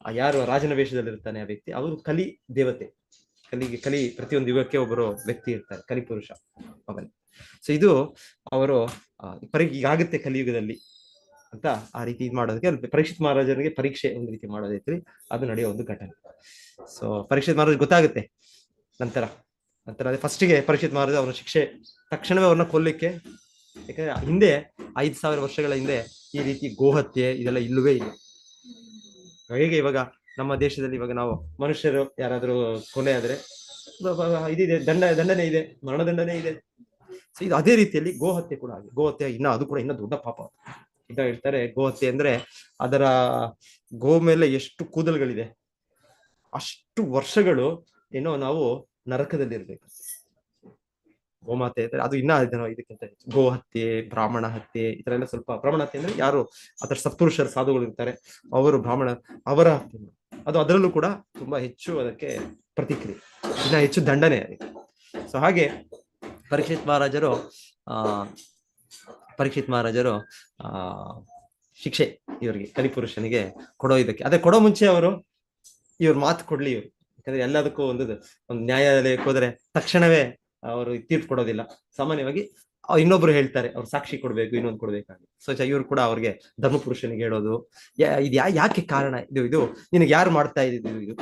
ಯಾರು ರಾಜನ ವೇಷದಲ್ಲಿ ಇರ್ತಾನೆ ಆ ವ್ಯಕ್ತಿ, ಅವರು ಕಲಿ ದೇವತೆ. ಕಲಿ ಪ್ರತಿಯೊಂದು ಯುಗಕ್ಕೆ ಒಬ್ಬರು ವ್ಯಕ್ತಿ ಇರ್ತಾರೆ, ಕಲಿಪುರುಷ ಅವನ್. ಸೊ ಇದು ಅವರು ಈಗಾಗುತ್ತೆ ಕಲಿಯುಗದಲ್ಲಿ ಅಂತ ಆ ರೀತಿ ಇದು ಮಾಡೋದಕ್ಕೆ ಪರೀಕ್ಷಿತ್ ಮಹಾರಾಜನಿಗೆ ಪರೀಕ್ಷೆ ಒಂದು ರೀತಿ ಮಾಡೋದೈತ್ರಿ. ಅದು ನಡೆಯೋ ಒಂದು ಘಟನೆ. ಸೊ ಪರೀಕ್ಷಿತ್ ಮಹಾರಾಜ್ ಗೊತ್ತಾಗುತ್ತೆ ನಂತರ ಅದೇ ಫಸ್ಟಿಗೆ ಪರೀಕ್ಷಿತ್ ಮಹಾರಾಜ್ ಅವರ ಶಿಕ್ಷೆ ತಕ್ಷಣವೇ ಅವ್ರನ್ನ ಕೊಲ್ಲಿಕ್ಕೆ. ಯಾಕಂದ್ರೆ ಹಿಂದೆ 5000 ವರ್ಷಗಳ ಹಿಂದೆ ಈ ರೀತಿ ಗೋಹತ್ಯೆ ಇದೆಲ್ಲ ಇಲ್ಲವೇ ಇಲ್ಲ. ಹೇಗೆ ಇವಾಗ ನಮ್ಮ ದೇಶದಲ್ಲಿ ಇವಾಗ ನಾವು ಮನುಷ್ಯರು ಯಾರಾದ್ರೂ ಕೊಲೆ ಆದ್ರೆ ಇದಿದೆ, ದಂಡನೆ ಇದೆ, ಮರಣದಂಡನೆ ಇದೆ. ಸೊ ಇದು ಅದೇ ರೀತಿಯಲ್ಲಿ ಗೋಹತ್ಯೆ ಕೂಡ ಆಗಿದೆ. ಗೋಹತ್ಯೆ ಅದು ಕೂಡ ಇನ್ನ ದೊಡ್ಡ ಪಾಪ. ಈಗ ಹೇಳ್ತಾರೆ ಗೋಹತ್ಯೆ ಅಂದ್ರೆ ಅದರ ಗೋ ಮೇಲೆ ಎಷ್ಟು ಕೂದಲುಗಳಿದೆ ಅಷ್ಟು ವರ್ಷಗಳು ಏನೋ ನಾವು ನರಕದಲ್ಲಿ ಇರ್ಬೇಕು. ಗೋಮಾತೆ ಇದ್ರೆ ಅದು ಇದಕ್ಕಿಂತ ಹೆಚ್ಚು. ಗೋ ಹತ್ಯೆ, ಬ್ರಾಹ್ಮಣ ಹತ್ಯೆ, ಈ ತರ ಎಲ್ಲ ಸ್ವಲ್ಪ. ಬ್ರಾಹ್ಮಣ ಹತ್ಯೆ ಅಂದ್ರೆ ಯಾರು ಅದರ ಸತ್ಪುರುಷರು ಸಾಧುಗಳು ಇರ್ತಾರೆ, ಅವರು ಬ್ರಾಹ್ಮಣ, ಅವರ ಹತ್ಯೆ ಅದು ಅದರಲ್ಲೂ ಕೂಡ ತುಂಬಾ ಹೆಚ್ಚು ಅದಕ್ಕೆ ಪ್ರತಿಕ್ರಿಯೆ, ಇನ್ನ ಹೆಚ್ಚು ದಂಡನೆ ಅದಕ್ಕೆ. ಸೊ ಹಾಗೆ ಪರೀಕ್ಷಿತ್ ಮಹಾರಾಜರು ಆ ಶಿಕ್ಷೆ ಇವರಿಗೆ ಕಲಿಪುರುಷನಿಗೆ ಕೊಡೋ ಇದಕ್ಕೆ, ಅದೇ ಕೊಡೋ ಮುಂಚೆ ಅವರು ಇವ್ರ ಮಾತು ಕೊಡ್ಲಿ ಇವ್ರು, ಯಾಕಂದ್ರೆ ಎಲ್ಲದಕ್ಕೂ ಒಂದು ನ್ಯಾಯಾಲಯಕ್ಕೆ ಹೋದ್ರೆ ತಕ್ಷಣವೇ ಅವರು ತೀರ್ಪು ಕೊಡೋದಿಲ್ಲ. ಸಾಮಾನ್ಯವಾಗಿ ಇನ್ನೊಬ್ರು ಹೇಳ್ತಾರೆ, ಅವ್ರು ಸಾಕ್ಷಿ ಕೊಡ್ಬೇಕು, ಇನ್ನೊಂದು ಕೊಡ್ಬೇಕಾಗಿ. ಸೊ ಇವ್ರು ಕೂಡ ಅವ್ರಿಗೆ ಧರ್ಮಪುರುಷನಿಗೆ ಹೇಳೋದು, ಇದು ಯಾಕೆ ಕಾರಣ, ಇದು ನಿನಗೆ ಯಾರು ಮಾಡ್ತಾ ಇದ್ದಿದ್ದು, ಇದು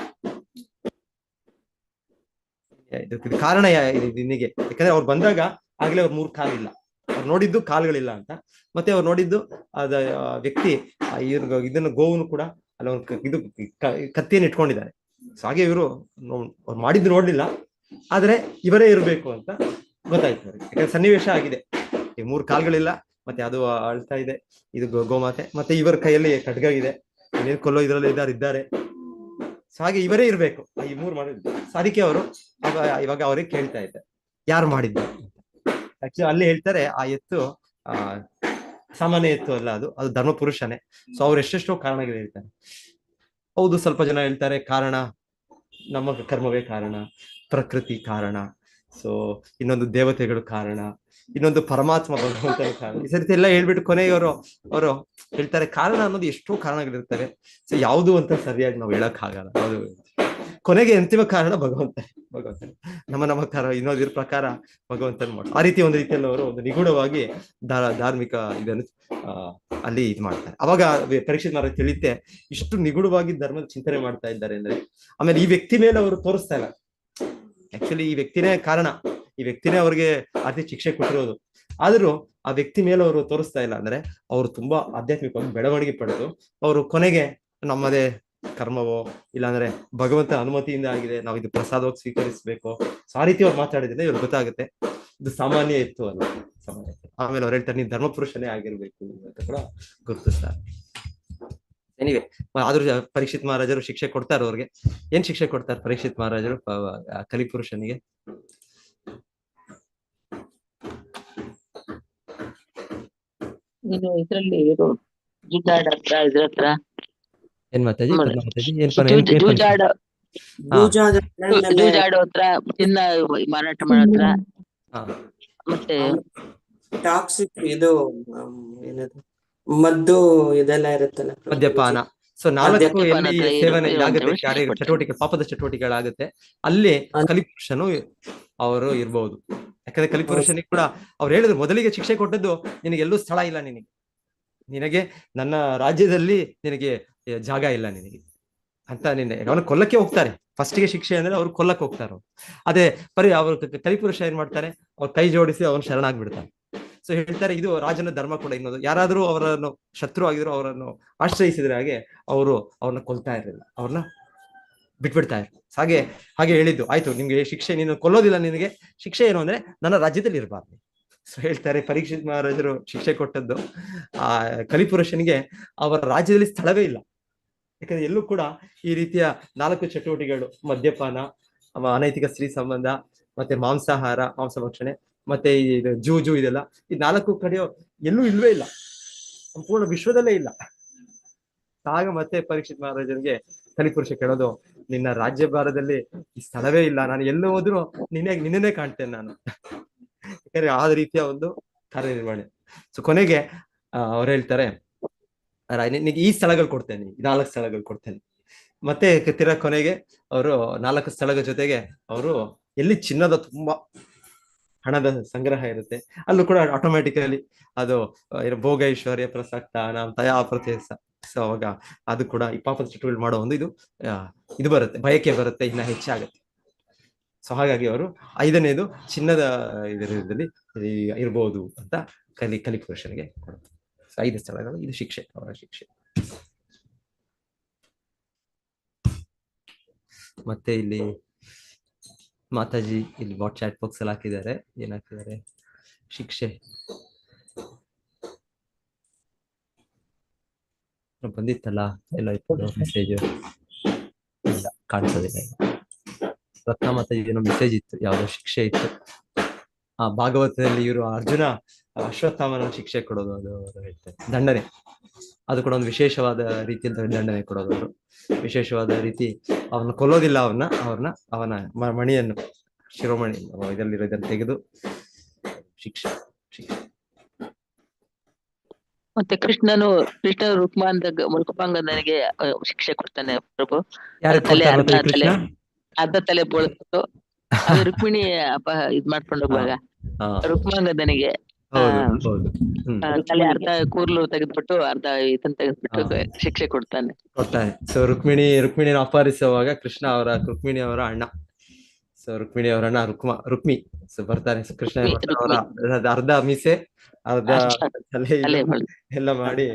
ಕಾರಣ ನಿನಗೆ. ಯಾಕಂದ್ರೆ ಅವ್ರು ಬಂದಾಗ ಆಗ್ಲೇ ಅವ್ರ 3 ಕಾಲಿಲ್ಲ, ಅವ್ರು ನೋಡಿದ್ದು ಕಾಲುಗಳಿಲ್ಲ ಅಂತ. ಮತ್ತೆ ಅವ್ರು ನೋಡಿದ್ದು ಅದ ವ್ಯಕ್ತಿ ಇದನ್ನ ಗೋವನ್ನು ಕೂಡ ಅಲ್ಲ ಇದು ಕತ್ತಿಯನ್ನು ಇಟ್ಕೊಂಡಿದ್ದಾರೆ. ಸೊ ಹಾಗೆ ಇವರು ಅವ್ರು ಮಾಡಿದ್ದು ನೋಡ್ಲಿಲ್ಲ, ಆದ್ರೆ ಇವರೇ ಇರಬೇಕು ಅಂತ ಗೊತ್ತಾಯ್ತು ಅವ್ರಿಗೆ. ಯಾಕಂದ್ರೆ ಸನ್ನಿವೇಶ ಆಗಿದೆ, ಈ 3 ಕಾಲುಗಳಿಲ್ಲ, ಮತ್ತೆ ಅದು ಅಳ್ತಾ ಇದೆ, ಇದು ಗೋಮಾತೆ, ಮತ್ತೆ ಇವರ ಕೈಯಲ್ಲಿ ಖಡ್ಗ ಇದೆ, ಇನ್ನೇನು ಕೊಲ್ಲೋ ಇದ್ರಲ್ಲಿ ಇದ್ದಾರೆ. ಸೊ ಹಾಗೆ ಇವರೇ ಇರ್ಬೇಕು, ಈ 3 ಮಾಡಿದ್ದು. ಸೊ ಅದಕ್ಕೆ ಅವರು ಇವಾಗ ಅವ್ರಿಗೆ ಕೇಳ್ತಾ ಇದ್ದಾರೆ, ಯಾರು ಮಾಡಿದ್ದು. ಆಕ್ಚುಲಿ ಅಲ್ಲಿ ಹೇಳ್ತಾರೆ, ಆ ಎತ್ತು ಸಾಮಾನ್ಯ ಎತ್ತು ಅಲ್ಲ, ಅದು ಧರ್ಮಪುರುಷನೇ. ಸೊ ಅವ್ರು ಎಷ್ಟೆಷ್ಟೋ ಕಾರಣಗಳು ಹೇಳ್ತಾರೆ. ಹೌದು, ಸ್ವಲ್ಪ ಜನ ಹೇಳ್ತಾರೆ ಕಾರಣ ನಮ್ಮ ಕರ್ಮವೇ ಕಾರಣ, ಪ್ರಕೃತಿ ಕಾರಣ, ಸೊ ಇನ್ನೊಂದು ದೇವತೆಗಳು ಕಾರಣ, ಇನ್ನೊಂದು ಪರಮಾತ್ಮ ಭಗವಂತನ ಕಾರಣ. ಈ ಸರಿ ಎಲ್ಲ ಹೇಳ್ಬಿಟ್ಟು ಕೊನೆಗೆ ಅವರು ಹೇಳ್ತಾರೆ, ಕಾರಣ ಅನ್ನೋದು ಎಷ್ಟೋ ಕಾರಣಗಳಿರ್ತವೆ, ಸೊ ಯಾವುದು ಅಂತ ಸರಿಯಾಗಿ ನಾವು ಹೇಳಕ್ ಆಗಲ್ಲ. ಕೊನೆಗೆ ಅಂತಿಮ ಕಾರಣ ಭಗವಂತ ನಮ್ಮ ಕಾರಣ ಇನ್ನೊಂದಿರ ಪ್ರಕಾರ ಭಗವಂತನ ಮಾಡ್ತಾರೆ. ಆ ರೀತಿ ಒಂದು ರೀತಿಯಲ್ಲಿ ಅವರು ಒಂದು ನಿಗೂಢವಾಗಿ ಧಾರ್ಮಿಕ ಇದನ್ನು ಅಲ್ಲಿ ಇದು ಮಾಡ್ತಾರೆ. ಅವಾಗ ಪರೀಕ್ಷಿತ್ ಮಹಾರಾಜ್ ತಿಳಿಯುತ್ತೆ, ಇಷ್ಟು ನಿಗೂಢವಾಗಿ ಧರ್ಮದ ಚಿಂತನೆ ಮಾಡ್ತಾ ಇದ್ದಾರೆ ಅಂದ್ರೆ. ಆಮೇಲೆ ಈ ವ್ಯಕ್ತಿ ಮೇಲೆ ಅವರು ತೋರಿಸ್ತಾ ಇಲ್ಲ, ಆಕ್ಚುಲಿ ಈ ವ್ಯಕ್ತಿನೇ ಕಾರಣ, ಈ ವ್ಯಕ್ತಿನೇ ಅವ್ರಿಗೆ ಅತಿ ಶಿಕ್ಷೆ ಕೊಟ್ಟಿರೋದು. ಆದ್ರೂ ಆ ವ್ಯಕ್ತಿ ಮೇಲೆ ಅವರು ತೋರಿಸ್ತಾ ಇಲ್ಲ ಅಂದ್ರೆ ಅವರು ತುಂಬಾ ಆಧ್ಯಾತ್ಮಿಕವಾಗಿ ಬೆಳವಣಿಗೆ ಪಡೆದು ಅವರು ಕೊನೆಗೆ ನಮ್ಮದೇ ಕರ್ಮವೋ ಇಲ್ಲಾಂದ್ರೆ ಭಗವಂತ ಅನುಮತಿಯಿಂದ ಆಗಿದೆ, ನಾವು ಇದು ಪ್ರಸಾದವಾಗಿ ಸ್ವೀಕರಿಸಬೇಕು, ಆ ರೀತಿ ಅವ್ರು ಮಾತಾಡಿದ್ರೆ ಇವ್ರಿಗೆ ಗೊತ್ತಾಗುತ್ತೆ ಇದು ಸಾಮಾನ್ಯ ಇತ್ತು ಅಲ್ಲ, ಸಾಮಾನ್ಯ. ಆಮೇಲೆ ಅವ್ರು ಹೇಳ್ತಾರೆ, ನೀನ್ ಧರ್ಮಪುರುಷನೇ ಆಗಿರ್ಬೇಕು ಅಂತ ಕೂಡ ಗುರುತಿಸ್ತಾರೆ. ಎನಿವೆ, ಆದ್ರೂ ಪರೀಕ್ಷಿತ್ ಮಹಾರಾಜರು ಶಿಕ್ಷೆ ಕೊಡ್ತಾರೆ ಅವ್ರಿಗೆ. ಏನ್ ಶಿಕ್ಷೆ ಕೊಡ್ತಾರೆ ಪರೀಕ್ಷಿತ್ ಮಹಾರಾಜರು ಕಲಿಪುರುಷನಿಗೆ? ಇದ್ರಲ್ಲಿ ಇದ್ರ ಹತ್ರ ಏನ್ ಮಾತಾಜಿ ಜೂಜಾಡೋ ಹತ್ರ ಚಿನ್ನ ಮಾರಾಟ ಮಾಡೋ ಹತ್ರ, ಮತ್ತೆ ಟಾಕ್ಸಿಕ್ ಇದು ಏನದು ಮದ್ದು ಇದೆಲ್ಲ ಇರುತ್ತಲ್ಲ, ಮದ್ಯಪಾನ. ಸೊ 4 ಎಲ್ಲಿ ಸೇವನೆ ಆಗುತ್ತೆ, ಚಟುವಟಿಕೆ, ಪಾಪದ ಚಟುವಟಿಕೆಗಳಾಗುತ್ತೆ, ಅಲ್ಲಿ ಕಲಿಪುರುಷನು ಅವರು ಇರ್ಬಹುದು. ಯಾಕಂದ್ರೆ ಕಲಿಪುರುಷನಿಗೆ ಕೂಡ ಅವ್ರು ಹೇಳಿದ್ರು, ಮೊದಲಿಗೆ ಶಿಕ್ಷೆ ಕೊಟ್ಟದ್ದು, ನಿನಗೆ ಎಲ್ಲೂ ಸ್ಥಳ ಇಲ್ಲ, ನಿನಗೆ ನನ್ನ ರಾಜ್ಯದಲ್ಲಿ ನಿನಗೆ ಜಾಗ ಇಲ್ಲ ನಿನಗೆ ಅಂತ. ಅವನ ಕೊಲ್ಲಕ್ಕೆ ಹೋಗ್ತಾರೆ. ಫಸ್ಟಿಗೆ ಶಿಕ್ಷೆ ಅಂದ್ರೆ ಅವ್ರು ಕೊಲ್ಲಕ್ಕೆ ಹೋಗ್ತಾರೆ. ಅದೇ ಅವ್ರು ಕಲಿಪುರುಷ ಏನ್ ಮಾಡ್ತಾರೆ, ಅವ್ರ ಕೈ ಜೋಡಿಸಿ ಅವ್ರನ್ನ ಶರಣಾಗ್ಬಿಡ್ತಾರೆ. ಸೊ ಹೇಳ್ತಾರೆ, ಇದು ರಾಜನ ಧರ್ಮ ಕೂಡ. ಇನ್ನೊಂದು, ಯಾರಾದ್ರೂ ಅವರನ್ನು ಶತ್ರು ಆಗಿದ್ರು ಅವರನ್ನು ಆಶ್ರಯಿಸಿದ್ರೆ ಹಾಗೆ ಅವ್ರನ್ನ ಕೊಲ್ತಾ ಇರಲಿಲ್ಲ, ಅವ್ರನ್ನ ಬಿಟ್ಬಿಡ್ತಾ ಇದ್ರು. ಹಾಗೆ ಹೇಳಿದ್ದು, ಆಯ್ತು ನಿಮ್ಗೆ ಶಿಕ್ಷೆ, ನೀನು ಕೊಲ್ಲೋದಿಲ್ಲ, ನಿನಗೆ ಶಿಕ್ಷೆ ಏನು ಅಂದ್ರೆ ನನ್ನ ರಾಜ್ಯದಲ್ಲಿ ಇರಬಾರ್ದು. ಸೊ ಹೇಳ್ತಾರೆ, ಪರೀಕ್ಷಿತ್ ಮಹಾರಾಜರು ಶಿಕ್ಷೆ ಕೊಟ್ಟದ್ದು ಆ ಕಲಿಪುರುಷನಿಗೆ ಅವರ ರಾಜ್ಯದಲ್ಲಿ ಸ್ಥಳವೇ ಇಲ್ಲ. ಯಾಕಂದ್ರೆ ಎಲ್ಲೂ ಕೂಡ ಈ ರೀತಿಯ 4 ಚಟುವಟಿಕೆಗಳು, ಮದ್ಯಪಾನ, ಅನೈತಿಕ ಸ್ತ್ರೀ ಸಂಬಂಧ, ಮತ್ತೆ ಮಾಂಸಾಹಾರ, ಮಾಂಸ ಭಕ್ಷಣೆ, ಮತ್ತೆ ಇದು ಜೂಜು, ಇದೆಲ್ಲ ಈ 4 ಕಡೆಯೋ ಎಲ್ಲೂ ಇಲ್ವೇ ಇಲ್ಲ, ಸಂಪೂರ್ಣ ವಿಶ್ವದಲ್ಲೇ ಇಲ್ಲ. ಆಗ ಮತ್ತೆ ಪರೀಕ್ಷಿತ್ ಮಹಾರಾಜರಿಗೆ ಕಲಿಪುರುಷ ಕೇಳೋದು, ನಿನ್ನ ರಾಜ್ಯಭಾರದಲ್ಲಿ ಈ ಸ್ಥಳವೇ ಇಲ್ಲ, ನಾನು ಎಲ್ಲೂ ಹೋದ್ರು ನಿನ್ನೇ ಕಾಣ್ತೇನೆ ನಾನು. ಯಾಕಂದ್ರೆ ಆ ರೀತಿಯ ಒಂದು ಕಾರ್ಯನಿರ್ವಹಣೆ. ಸೊ ಕೊನೆಗೆ ಅವ್ರು ಹೇಳ್ತಾರೆ, ನಿನಗೆ ಈ ಸ್ಥಳಗಳು ಕೊಡ್ತೇನೆ, 4 ಸ್ಥಳಗಳು ಕೊಡ್ತೇನೆ. ಮತ್ತೆ ತಿರ ಕೊನೆಗೆ ಅವರು 4 ಸ್ಥಳಗಳ ಜೊತೆಗೆ ಅವರು ಎಲ್ಲಿ ಚಿನ್ನದ ತುಂಬಾ ಹಣದ ಸಂಗ್ರಹ ಇರುತ್ತೆ, ಅಲ್ಲೂ ಕೂಡ ಆಟೋಮ್ಯಾಟಿಕಲಿ ಅದು ಭೋಗ ಐಶ್ವರ್ಯ ಪ್ರಸಕ್ತ ನಾಮ ತಯಾ ಪ್ರತ್ಯೇಕ. ಸೊ ಅವಾಗ ಅದು ಕೂಡ ಈ ಪಾಪದ ಚಟುವಟಿಕೆ ಮಾಡೋ ಒಂದು ಇದು ಬರುತ್ತೆ, ಬಯಕೆ ಬರುತ್ತೆ, ಇನ್ನ ಹೆಚ್ಚಾಗುತ್ತೆ. ಸೊ ಹಾಗಾಗಿ ಅವರು 5ನೇದು ಚಿನ್ನದ ಇದರಲ್ಲಿ ಇರ್ಬೋದು ಅಂತ ಕಲಿಪುರುಷನಿಗೆ ಕೊಡುತ್ತೆ. 5 ಸ್ಥಳಗಳು, ಇದು ಶಿಕ್ಷೆ, ಅವರ ಶಿಕ್ಷೆ. ಮತ್ತೆ ಇಲ್ಲಿ ಮಾತಾಜಿ ಇಲ್ಲಿ ಚಾಟ್ ಬಾಕ್ಸ್ ಅಲ್ಲಿ ಹಾಕಿದ್ದಾರೆ, ಏನ್ ಹಾಕಿದ್ದಾರೆ, ಶಿಕ್ಷೆ ಬಂದಿತ್ತಲ್ಲ, ಎಲ್ಲ ಇತ್ತು ಮೆಸೇಜ್, ಇಲ್ಲ ಕಾಣಿಸೋದಿಲ್ಲ. ರತ್ನ ಮಾತಾಜಿ ಏನೋ ಮೆಸೇಜ್ ಇತ್ತು, ಯಾವ್ದೋ ಶಿಕ್ಷೆ ಇತ್ತು. ಭಾಗವತದಲ್ಲಿ ಇವರು ಅರ್ಜುನ ಅಶ್ವತ್ಥಾಮನ ಶಿಕ್ಷೆ ಕೊಡೋದು, ಅದು ಹೇಳ್ತಾರೆ ದಂಡನೆ. ಅದು ಕೂಡ ಒಂದು ವಿಶೇಷವಾದ ರೀತಿಯಿಂದ ದಂಡನೆ ಕೊಡೋದು. ಅವರು ವಿಶೇಷವಾದ ರೀತಿ ಅವನ್ನ ಕೊಲ್ಲೋದಿಲ್ಲ, ಅವನ ಮಣಿಯನ್ನು, ಶಿರೋಮಣಿ ಇದರಲ್ಲಿರೋ ಇದನ್ನು ತೆಗೆದು ಶಿಕ್ಷೆ. ಮತ್ತೆ ಕೃಷ್ಣನು ರುಕ್ಮಾಂಗದನಿಗೆ ಶಿಕ್ಷೆ ಕೊಡ್ತಾನೆ ಪ್ರಭು. ಅರ್ಧ ತಲೆ ಬೋಳ್ಬಿಟ್ಟು ಅದು ರುಕ್ಮಿಣಿ ಇದ್ ಮಾಡ್ಕೊಂಡು ಹೋಗುವಾಗ ರುಕ್ಮಾಂಗದನಿಗೆ ತಲೆ ಅರ್ಧ ಕೂರ್ಲು ತೆಗೆದ್ಬಿಟ್ಟು ಅರ್ಧ ಇದನ್ನ ತೆಗೆದ್ಬಿಟ್ಟು ಶಿಕ್ಷೆ ಕೊಡ್ತಾನೆ. ಸೊ ರುಕ್ಮಿಣಿನ ಅಪಹರಿಸುವಾಗ ಕೃಷ್ಣ ರುಕ್ಮಿಣಿ ಅವರ ಅಣ್ಣ, ಸೊ ರುಕ್ಮಿಣಿ ಅವರ ಅಣ್ಣ ರುಕ್ಮಿ ಸೊ ಬರ್ತಾರೆ. ಕೃಷ್ಣ ಅರ್ಧ ಮೀಸೆ ಅರ್ಧ ತಲೆ ಎಲ್ಲ ಮಾಡಿ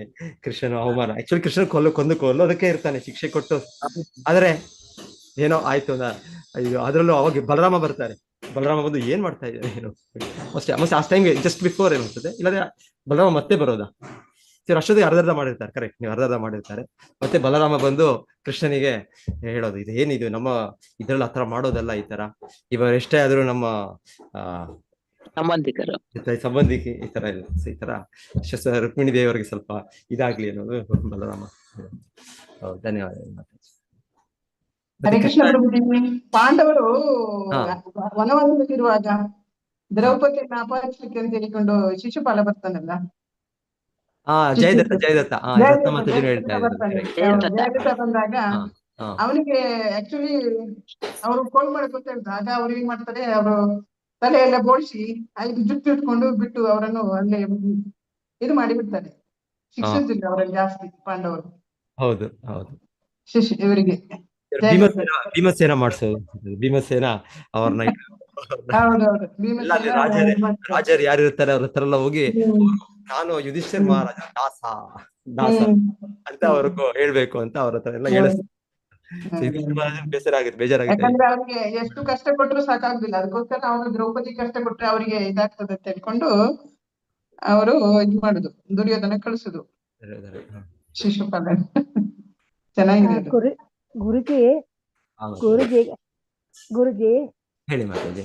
ಕೃಷ್ಣನ ಅವಮಾನ. ಆಕ್ಚುಲಿ ಕೃಷ್ಣ ಕೊಲ್ಲೋದಕ್ಕೆ ಇರ್ತಾನೆ ಶಿಕ್ಷೆ ಕೊಟ್ಟು, ಆದ್ರೆ ಏನೋ ಆಯ್ತು ಅದ್ರಲ್ಲೂ ಅವಾಗ ಬಲರಾಮ ಬರ್ತಾರೆ. ಬಲರಾಮ ಬಂದು ಏನ್ ಮಾಡ್ತಾ ಇದ್ದಾರೆ ಏನು ಆ ಟೈಮ್ ಜಸ್ಟ್ ಬಿಫೋರ್ ಏನಿರ್ತದೆ, ಇಲ್ಲದೆ ಬಲರಾಮ ಮತ್ತೆ ಬರೋದಾ ಸರ್ ಅಷ್ಟೊತ್ತಿಗೆ ಅರ್ಧ ಮಾಡಿರ್ತಾರೆ. ಕರೆಕ್ಟ್, ನೀವು ಅರ್ಧ ಮಾಡಿರ್ತಾರೆ. ಮತ್ತೆ ಬಲರಾಮ ಬಂದು ಕೃಷ್ಣನಿಗೆ ಹೇಳೋದು, ಇದು ಏನಿದು ನಮ್ಮ ಇದ್ರಲ್ಲಿ ಆತರ ಮಾಡೋದಲ್ಲ, ಈ ತರ ಇವರೆಷ್ಟೇ ಆದ್ರೂ ನಮ್ಮ ಸಂಬಂಧಿಕರು ಈ ತರ ಇಲ್ಲ, ಈ ತರ ರುಕ್ಮಿಣಿ ದೇವರಿಗೆ ಸ್ವಲ್ಪ ಇದಾಗ್ಲಿ ಅನ್ನೋದು ಬಲರಾಮ. ಧನ್ಯವಾದ. ಹರೇ ಕೃಷ್ಣ ಪ್ರಭುಜಿ. ಪಾಂಡವರು ವನವಾಸದಲ್ಲಿರುವಾಗ ದ್ರೌಪದಿಯನ್ನ ಅಪಹರಿಸಲಿಕ್ಕೆ ಅಂತ ಹೇಳಿಕೊಂಡು ಶಿಶುಪಾಲ ಬರ್ತಾನಲ್ಲ, ಜಯದತ್ತ ಬಂದಾಗ ಅವನಿಗೆ ಆಕ್ಚುಲಿ ಅವರು ಕೋಲ್ ಮಾಡಕ್ ಅಂತ ಹೇಳ್ತಾರೆ. ಆಗ ಅವ್ರು ಏನ್ ಮಾಡ್ತಾರೆ, ಅವರು ತಲೆ ಎಲ್ಲ ಬೋಳ್ಸಿ 5 ಜುಟ್ಟು ಇಟ್ಕೊಂಡು ಬಿಟ್ಟು ಅವರನ್ನು ಅಲ್ಲೇ ಇದು ಮಾಡಿ ಬಿಡ್ತಾರೆ. ಶಿಕ್ಷಿಸಿಲ್ಲ ಅವರಲ್ಲಿ ಜಾಸ್ತಿ ಪಾಂಡವರು. ಹೌದು ಇವರಿಗೆ ಭೀಮಸೇನ ಮಾಡಿಸೋದು. ಭೀಮಸೇನ ಅವ್ರನ್ನ ರಾಜರು ಯಾರು ಇರ್ತಾರೆ ಅವ್ರ ಹತ್ರ ಎಲ್ಲ ಹೋಗಿ, ನಾನು ಯುಧಿಷ್ಠಿರ ಮಹಾರಾಜ ದಾಸ ಅಂತ ಅವ್ರಿಗೂ ಹೇಳ್ಬೇಕು ಅಂತ ಅವ್ರ ಹತ್ರ ಎಲ್ಲ ಹೇಳಿಸ್ತಾರೆ. ಬೇಜಾರಾಗುತ್ತೆ. ಯಾಕಂದ್ರೆ ಅವ್ರಿಗೆ ಎಷ್ಟು ಕಷ್ಟ ಕೊಟ್ಟರು ಸಾಕಾಗುದಿಲ್ಲ, ಅದಕ್ಕೋಸ್ಕರ ಅವರು ದ್ರೌಪದಿ ಕಷ್ಟ ಕೊಟ್ರೆ ಅವರಿಗೆ ಇದಾಗ್ತದೆ ಅಂತ ಹೇಳ್ಕೊಂಡು ಅವರು ಇದು ಮಾಡುದು, ದುರ್ಯೋಧನ ಕಳಿಸುದು ಶಿಶುಪಾಲ. ಚೆನ್ನಾಗಿದೆ. ಗುರುಜಿ ಹೇಳಿ ಮಾತಾಡಿ.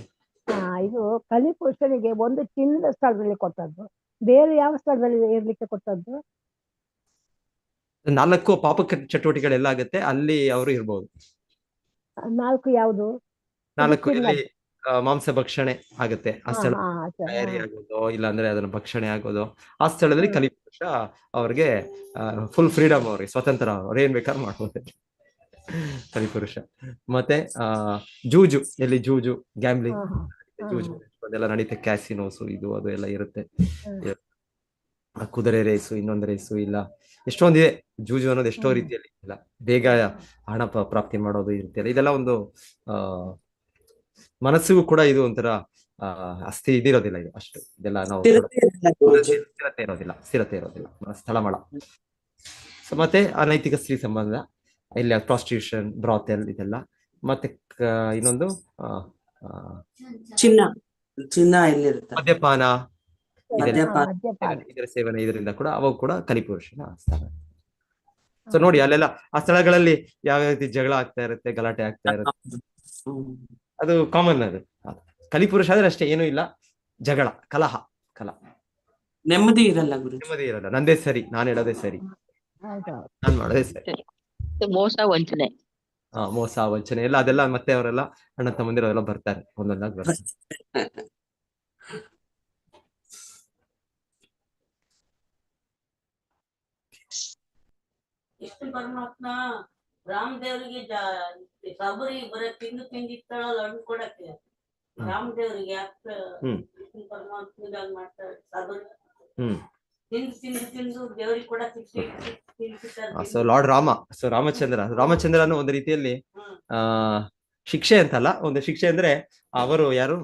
ಇದು ಕಲಿಪುರುಷನಿಗೆ ಒಂದು ಚಿನ್ನದ ಸ್ಥಳದಲ್ಲಿ ಕೊಟ್ಟದ್ದು, ಬೇರೆ ಯಾವ ಸ್ಥಳದಲ್ಲಿ ಇರ್ಲಿಕ್ಕೆ ಕೊಟ್ಟದ್ದು? 4 ಪಾಪ ಚಟುವಟಿಕೆಗಳೆಲ್ಲ ಆಗುತ್ತೆ ಅಲ್ಲಿ ಅವರು ಇರ್ಬೋದು. 4 ಯಾವುದು? 4 ಇಲ್ಲಿ ಮಾಂಸ ಭಕ್ಷಣೆ ಆಗುತ್ತೆ ಆ ಸ್ಥಳ, ತಯಾರಿ ಆಗೋದು, ಇಲ್ಲಾಂದ್ರೆ ಅದನ್ನ ಭಕ್ಷಣೆ ಆಗೋದು. ಆ ಸ್ಥಳದಲ್ಲಿ ಕಲಿಪುರುಷ ಅವ್ರಿಗೆ ಫುಲ್ ಫ್ರೀಡಮ್, ಅವ್ರಿಗೆ ಸ್ವತಂತ್ರ, ಅವ್ರು ಏನ್ ಬೇಕಾದ್ರೂ ಮಾಡ್ಬೋದು ಕಲಿಪುರುಷ. ಮತ್ತೆ ಜೂಜು, ಎಲ್ಲಿ ಜೂಜು, ಗ್ಯಾಮ್ಲಿಂಗ್, ಜೂಜು ಅದೆಲ್ಲ ನಡೀತೆ. ಕ್ಯಾಸಿನೋಸು ಇದು ಅದು ಎಲ್ಲ ಇರುತ್ತೆ. ಕುದುರೆ ರೇಸು, ಇನ್ನೊಂದು ರೇಸು, ಇಲ್ಲ ಎಷ್ಟೊಂದಿದೆ. ಜೂಜು ಅನ್ನೋದು ಎಷ್ಟೋ ರೀತಿಯಲ್ಲಿ ಇಲ್ಲ, ಬೇಗ ಹಣ ಪ್ರಾಪ್ತಿ ಮಾಡೋದು ಇರುತ್ತೆ. ಇದೆಲ್ಲ ಒಂದು ಮನಸ್ಸಿಗೂ ಕೂಡ ಇದು ಒಂಥರ ಅಸ್ಥಿ ಇದಿರೋದಿಲ್ಲ, ಇದು ಅಷ್ಟು ಇದೆಲ್ಲ ನಾವು ಸ್ಥಿರತೆ ಇರೋದಿಲ್ಲ ಸ್ಥಳಮಳ. ಮತ್ತೆ ಅನೈತಿಕ ಸ್ತ್ರೀ ಸಂಬಂಧ, ಇಲ್ಲಿ ಪ್ರಾಸ್ಟಿಟ್ಯೂಷನ್, ಬ್ರಾತೆಲ್ ಇದೆಲ್ಲ. ಮತ್ತೆ ಇನ್ನೊಂದು ಚಿನ್ನ ಎಲ್ಲಿರುತ್ತೆ, ಮದ್ಯಪಾನ, ಇದರ ಸೇವನೆ, ಇದರಿಂದ ಕೂಡ ಅವಾಗ ಕೂಡ ಕಲಿಪುರುಷನ ಸ್ಥಳ. ಸೊ ನೋಡಿ ಅಲ್ಲೆಲ್ಲ ಆ ಸ್ಥಳಗಳಲ್ಲಿ ಯಾವ ರೀತಿ ಜಗಳ ಆಗ್ತಾ ಇರುತ್ತೆ, ಗಲಾಟೆ ಆಗ್ತಾ ಇರುತ್ತೆ, ಅದು ಕಾಮನ್. ಅದು ಕಲಿಪುರುಷ ಆದ್ರೆ ಅಷ್ಟೇ, ಏನೂ ಇಲ್ಲ, ಜಗಳ, ಕಲಹ, ನೆಮ್ಮದಿ ಇರಲ್ಲ. ನಂದೇ ಸರಿ, ನಾನು ಹೇಳೋದೇ ಸರಿ, ನಾನ್ ಮಾಡೋದೇ ಸರಿ. ಮೋಸ ವಂಚನೆ ಎಲ್ಲ ಅದೆಲ್ಲ ಮತ್ತೆ ಅವರೆಲ್ಲ ಅಣ್ಣ ತಮ್ಮಂದಿರ ಬರ್ತಾರೆ, ಒಂದೊಂದಾಗಿ ಬರ್ತಾರೆ. ಎಷ್ಟು ಪರಮಾತ್ಮ ರಾಮದೇವರಿಗೆ ಸಬರಿ ಬರ ತಿಂದಿತ್ತಾಳಲ್ಲ ಹಣ್ಣು ಕೊಡಕ್ಕೆ, ರಾಮದೇವರಿಗೆ ಪರಮಾತ್ಮ ಮಾಡ್ತಾರೆ ಸಬರಿ ತಿಂದು ದೇವರಿಗೆ ಕೊಡಕ್ಕೆ. ಸೊ ಲಾರ್ಡ್ ರಾಮ, ಸೊ ರಾಮಚಂದ್ರನು ಒಂದು ರೀತಿಯಲ್ಲಿ ಶಿಕ್ಷೆ ಅಂತಲ್ಲ, ಒಂದು ಶಿಕ್ಷೆ ಅಂದ್ರೆ ಅವರು ಯಾರು,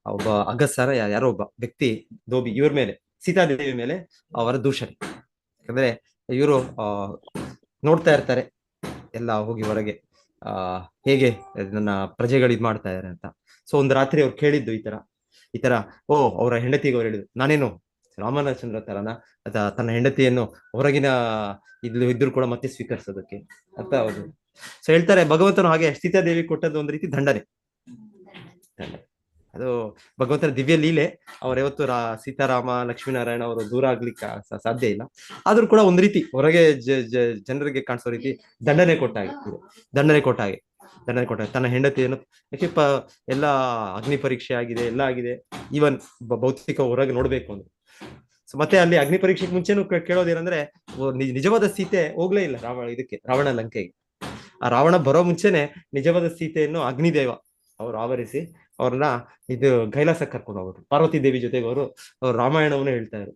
ಒಬ್ಬ ಅಗಸ್ತ್ಯರ ಯಾರೋ ಒಬ್ಬ ವ್ಯಕ್ತಿ ಧೋಬಿ, ಇವ್ರ ಮೇಲೆ, ಸೀತಾದೇವಿ ಮೇಲೆ ಅವರ ದೂಷಣೆ. ಯಾಕಂದ್ರೆ ಇವರು ನೋಡ್ತಾ ಇರ್ತಾರೆ ಎಲ್ಲ ಹೋಗಿ ಹೊರಗೆ, ಹೇಗೆ ನನ್ನ ಪ್ರಜೆಗಳು ಇದ್ ಮಾಡ್ತಾ ಇದಾರೆ ಅಂತ. ಸೊ ಒಂದು ರಾತ್ರಿ ಅವ್ರು ಕೇಳಿದ್ದು ಈ ತರ ಅವರ ಹೆಂಡತಿಗೆ ಅವ್ರು ಹೇಳಿದ್ರು, ನಾನೇನು ರಾಮಚಂದ್ರ ತರನ ತನ್ನ ಹೆಂಡತಿಯನ್ನು ಹೊರಗಿನ ಇದ್ರು ಕೂಡ ಮತ್ತೆ ಸ್ವೀಕರಿಸೋದಕ್ಕೆ ಅಂತ ಹೌದು. ಸೊ ಹೇಳ್ತಾರೆ ಭಗವಂತನು ಹಾಗೆ ಸೀತಾದೇವಿ ಕೊಟ್ಟದ್ದು ಒಂದು ರೀತಿ ದಂಡನೆ. ಅದು ಭಗವಂತನ ದಿವ್ಯ ಲೀಲೆ. ಅವ್ರು ಯಾವತ್ತು ಸೀತಾರಾಮ ಲಕ್ಷ್ಮೀನಾರಾಯಣ ಅವರು ದೂರ ಆಗ್ಲಿಕ್ಕೆ ಸಾಧ್ಯ ಇಲ್ಲ. ಆದ್ರೂ ಕೂಡ ಒಂದ್ ರೀತಿ ಹೊರಗೆ ಜನರಿಗೆ ಕಾಣಿಸೋ ರೀತಿ ದಂಡನೆ ಕೊಟ್ಟ ಹಾಗೆ ದಂಡನೆ ಕೊಟ್ಟ ಹಾಗೆ ತನ್ನ ಹೆಂಡತಿಯನ್ನು ಎಲ್ಲ ಅಗ್ನಿ ಪರೀಕ್ಷೆ ಆಗಿದೆ, ಎಲ್ಲ ಆಗಿದೆ, ಈವನ್ ಭೌತಿಕ ಹೊರಗೆ ನೋಡ್ಬೇಕು ಅಂದ್ರೆ. ಸೊ ಮತ್ತೆ ಅಲ್ಲಿ ಅಗ್ನಿ ಪರೀಕ್ಷೆಗೆ ಮುಂಚೆನೂ ಕೇಳೋದೇನಂದ್ರೆ, ನಿಜವಾದ ಸೀತೆ ಹೋಗ್ಲೇ ಇಲ್ಲ ರಾವಣ ಲಂಕೆಗೆ. ಆ ರಾವಣ ಬರೋ ಮುಂಚೆನೆ ನಿಜವಾದ ಸೀತೆಯನ್ನು ಅಗ್ನಿದೇವ ಅವ್ರು ಆವರಿಸಿ ಅವ್ರನ್ನ ಕೈಲಾಸಕ್ಕೆ ಕರ್ಕೊಂಡು ಹೋಗ್ರು. ಪಾರ್ವತಿ ದೇವಿ ಜೊತೆಗೆ ಅವ್ರು ರಾಮಾಯಣವನ್ನು ಹೇಳ್ತಾ ಇದ್ರು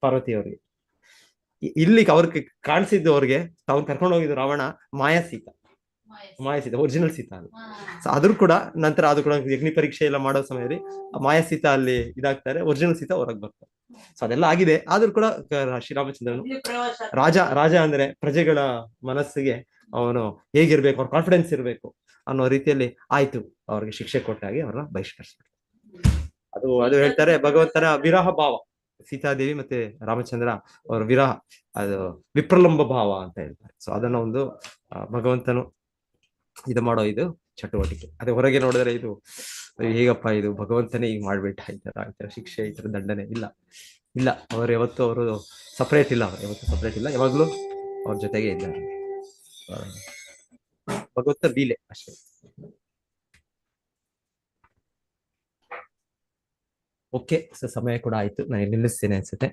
ಪಾರ್ವತಿ ಅವ್ರಿಗೆ. ಇಲ್ಲಿ ಅವ್ರಿಗೆ ಕಾಣಿಸಿದ್ದು ಅವ್ರಿಗೆ ಅವ್ರು ಕರ್ಕೊಂಡು ಹೋಗಿದ್ದು ರಾವಣ ಮಾಯಾ ಸೀತಾ, ಒರಿಜಿನಲ್ ಸೀತಾ ಅಲ್ಲ. ಸೊ ಅದ್ರು ಕೂಡ ನಂತರ ಅದು ಕೂಡ ಅಗ್ನಿ ಪರೀಕ್ಷೆ ಎಲ್ಲ ಮಾಡೋ ಸಮಯದಲ್ಲಿ ಮಾಯಾ ಸೀತಾ ಅಲ್ಲಿ ಇದಾಗ್ತಾರೆ, ಒರಿಜಿನಲ್ ಸೀತಾ ಹೊರಗೆ ಬರ್ತಾರೆ. ಸೊ ಅದೆಲ್ಲ ಆಗಿದೆ. ಆದ್ರೂ ಕೂಡ ಶ್ರೀರಾಮಚಂದ್ರನು ರಾಜ ಅಂದ್ರೆ ಪ್ರಜೆಗಳ ಮನಸ್ಸಿಗೆ ಅವನು ಹೇಗಿರ್ಬೇಕು, ಅವ್ರ ಕಾನ್ಫಿಡೆನ್ಸ್ ಇರ್ಬೇಕು ಅನ್ನೋ ರೀತಿಯಲ್ಲಿ ಆಯ್ತು ಅವ್ರಿಗೆ ಶಿಕ್ಷೆ ಕೊಟ್ಟಾಗಿ ಅವ್ರನ್ನ ಬಹಿಷ್ಕರಿಸ್ತಾರೆ. ಅದು ಹೇಳ್ತಾರೆ ಭಗವಂತನ ವಿರಹ ಭಾವ. ಸೀತಾದೇವಿ ಮತ್ತೆ ರಾಮಚಂದ್ರ ಅವ್ರ ವಿರಹ, ಅದು ವಿಪ್ರಲಂಬ ಭಾವ ಅಂತ ಹೇಳ್ತಾರೆ. ಸೊ ಅದನ್ನ ಒಂದು ಭಗವಂತನು ಮಾಡೋ ಚಟುವಟಿಕೆ. ಅದೇ ಹೊರಗೆ ನೋಡಿದ್ರೆ ಇದು ಹೇಗಪ್ಪ, ಇದು ಭಗವಂತನೇ ಈಗ ಮಾಡ್ಬಿಟ್ಟ, ಈ ತರ ಶಿಕ್ಷೆ, ಈ ತರ ದಂಡನೆ ಇಲ್ಲ. ಅವರು ಯಾವತ್ತು ಸಪರೇಟ್ ಇಲ್ಲ, ಯಾವಾಗ್ಲೂ ಅವ್ರ ಜೊತೆಗೆ ಇದ್ದಾರೆ. ಭಗವಂತ ಲೀಲೆ ಅಷ್ಟೇ. ಓಕೆ, ಸೊ ಸಮಯ ಕೂಡ ಆಯ್ತು, ನಾನು ನಿಲ್ಲಿಸ್ತೇನೆ ಅನ್ಸುತ್ತೆ.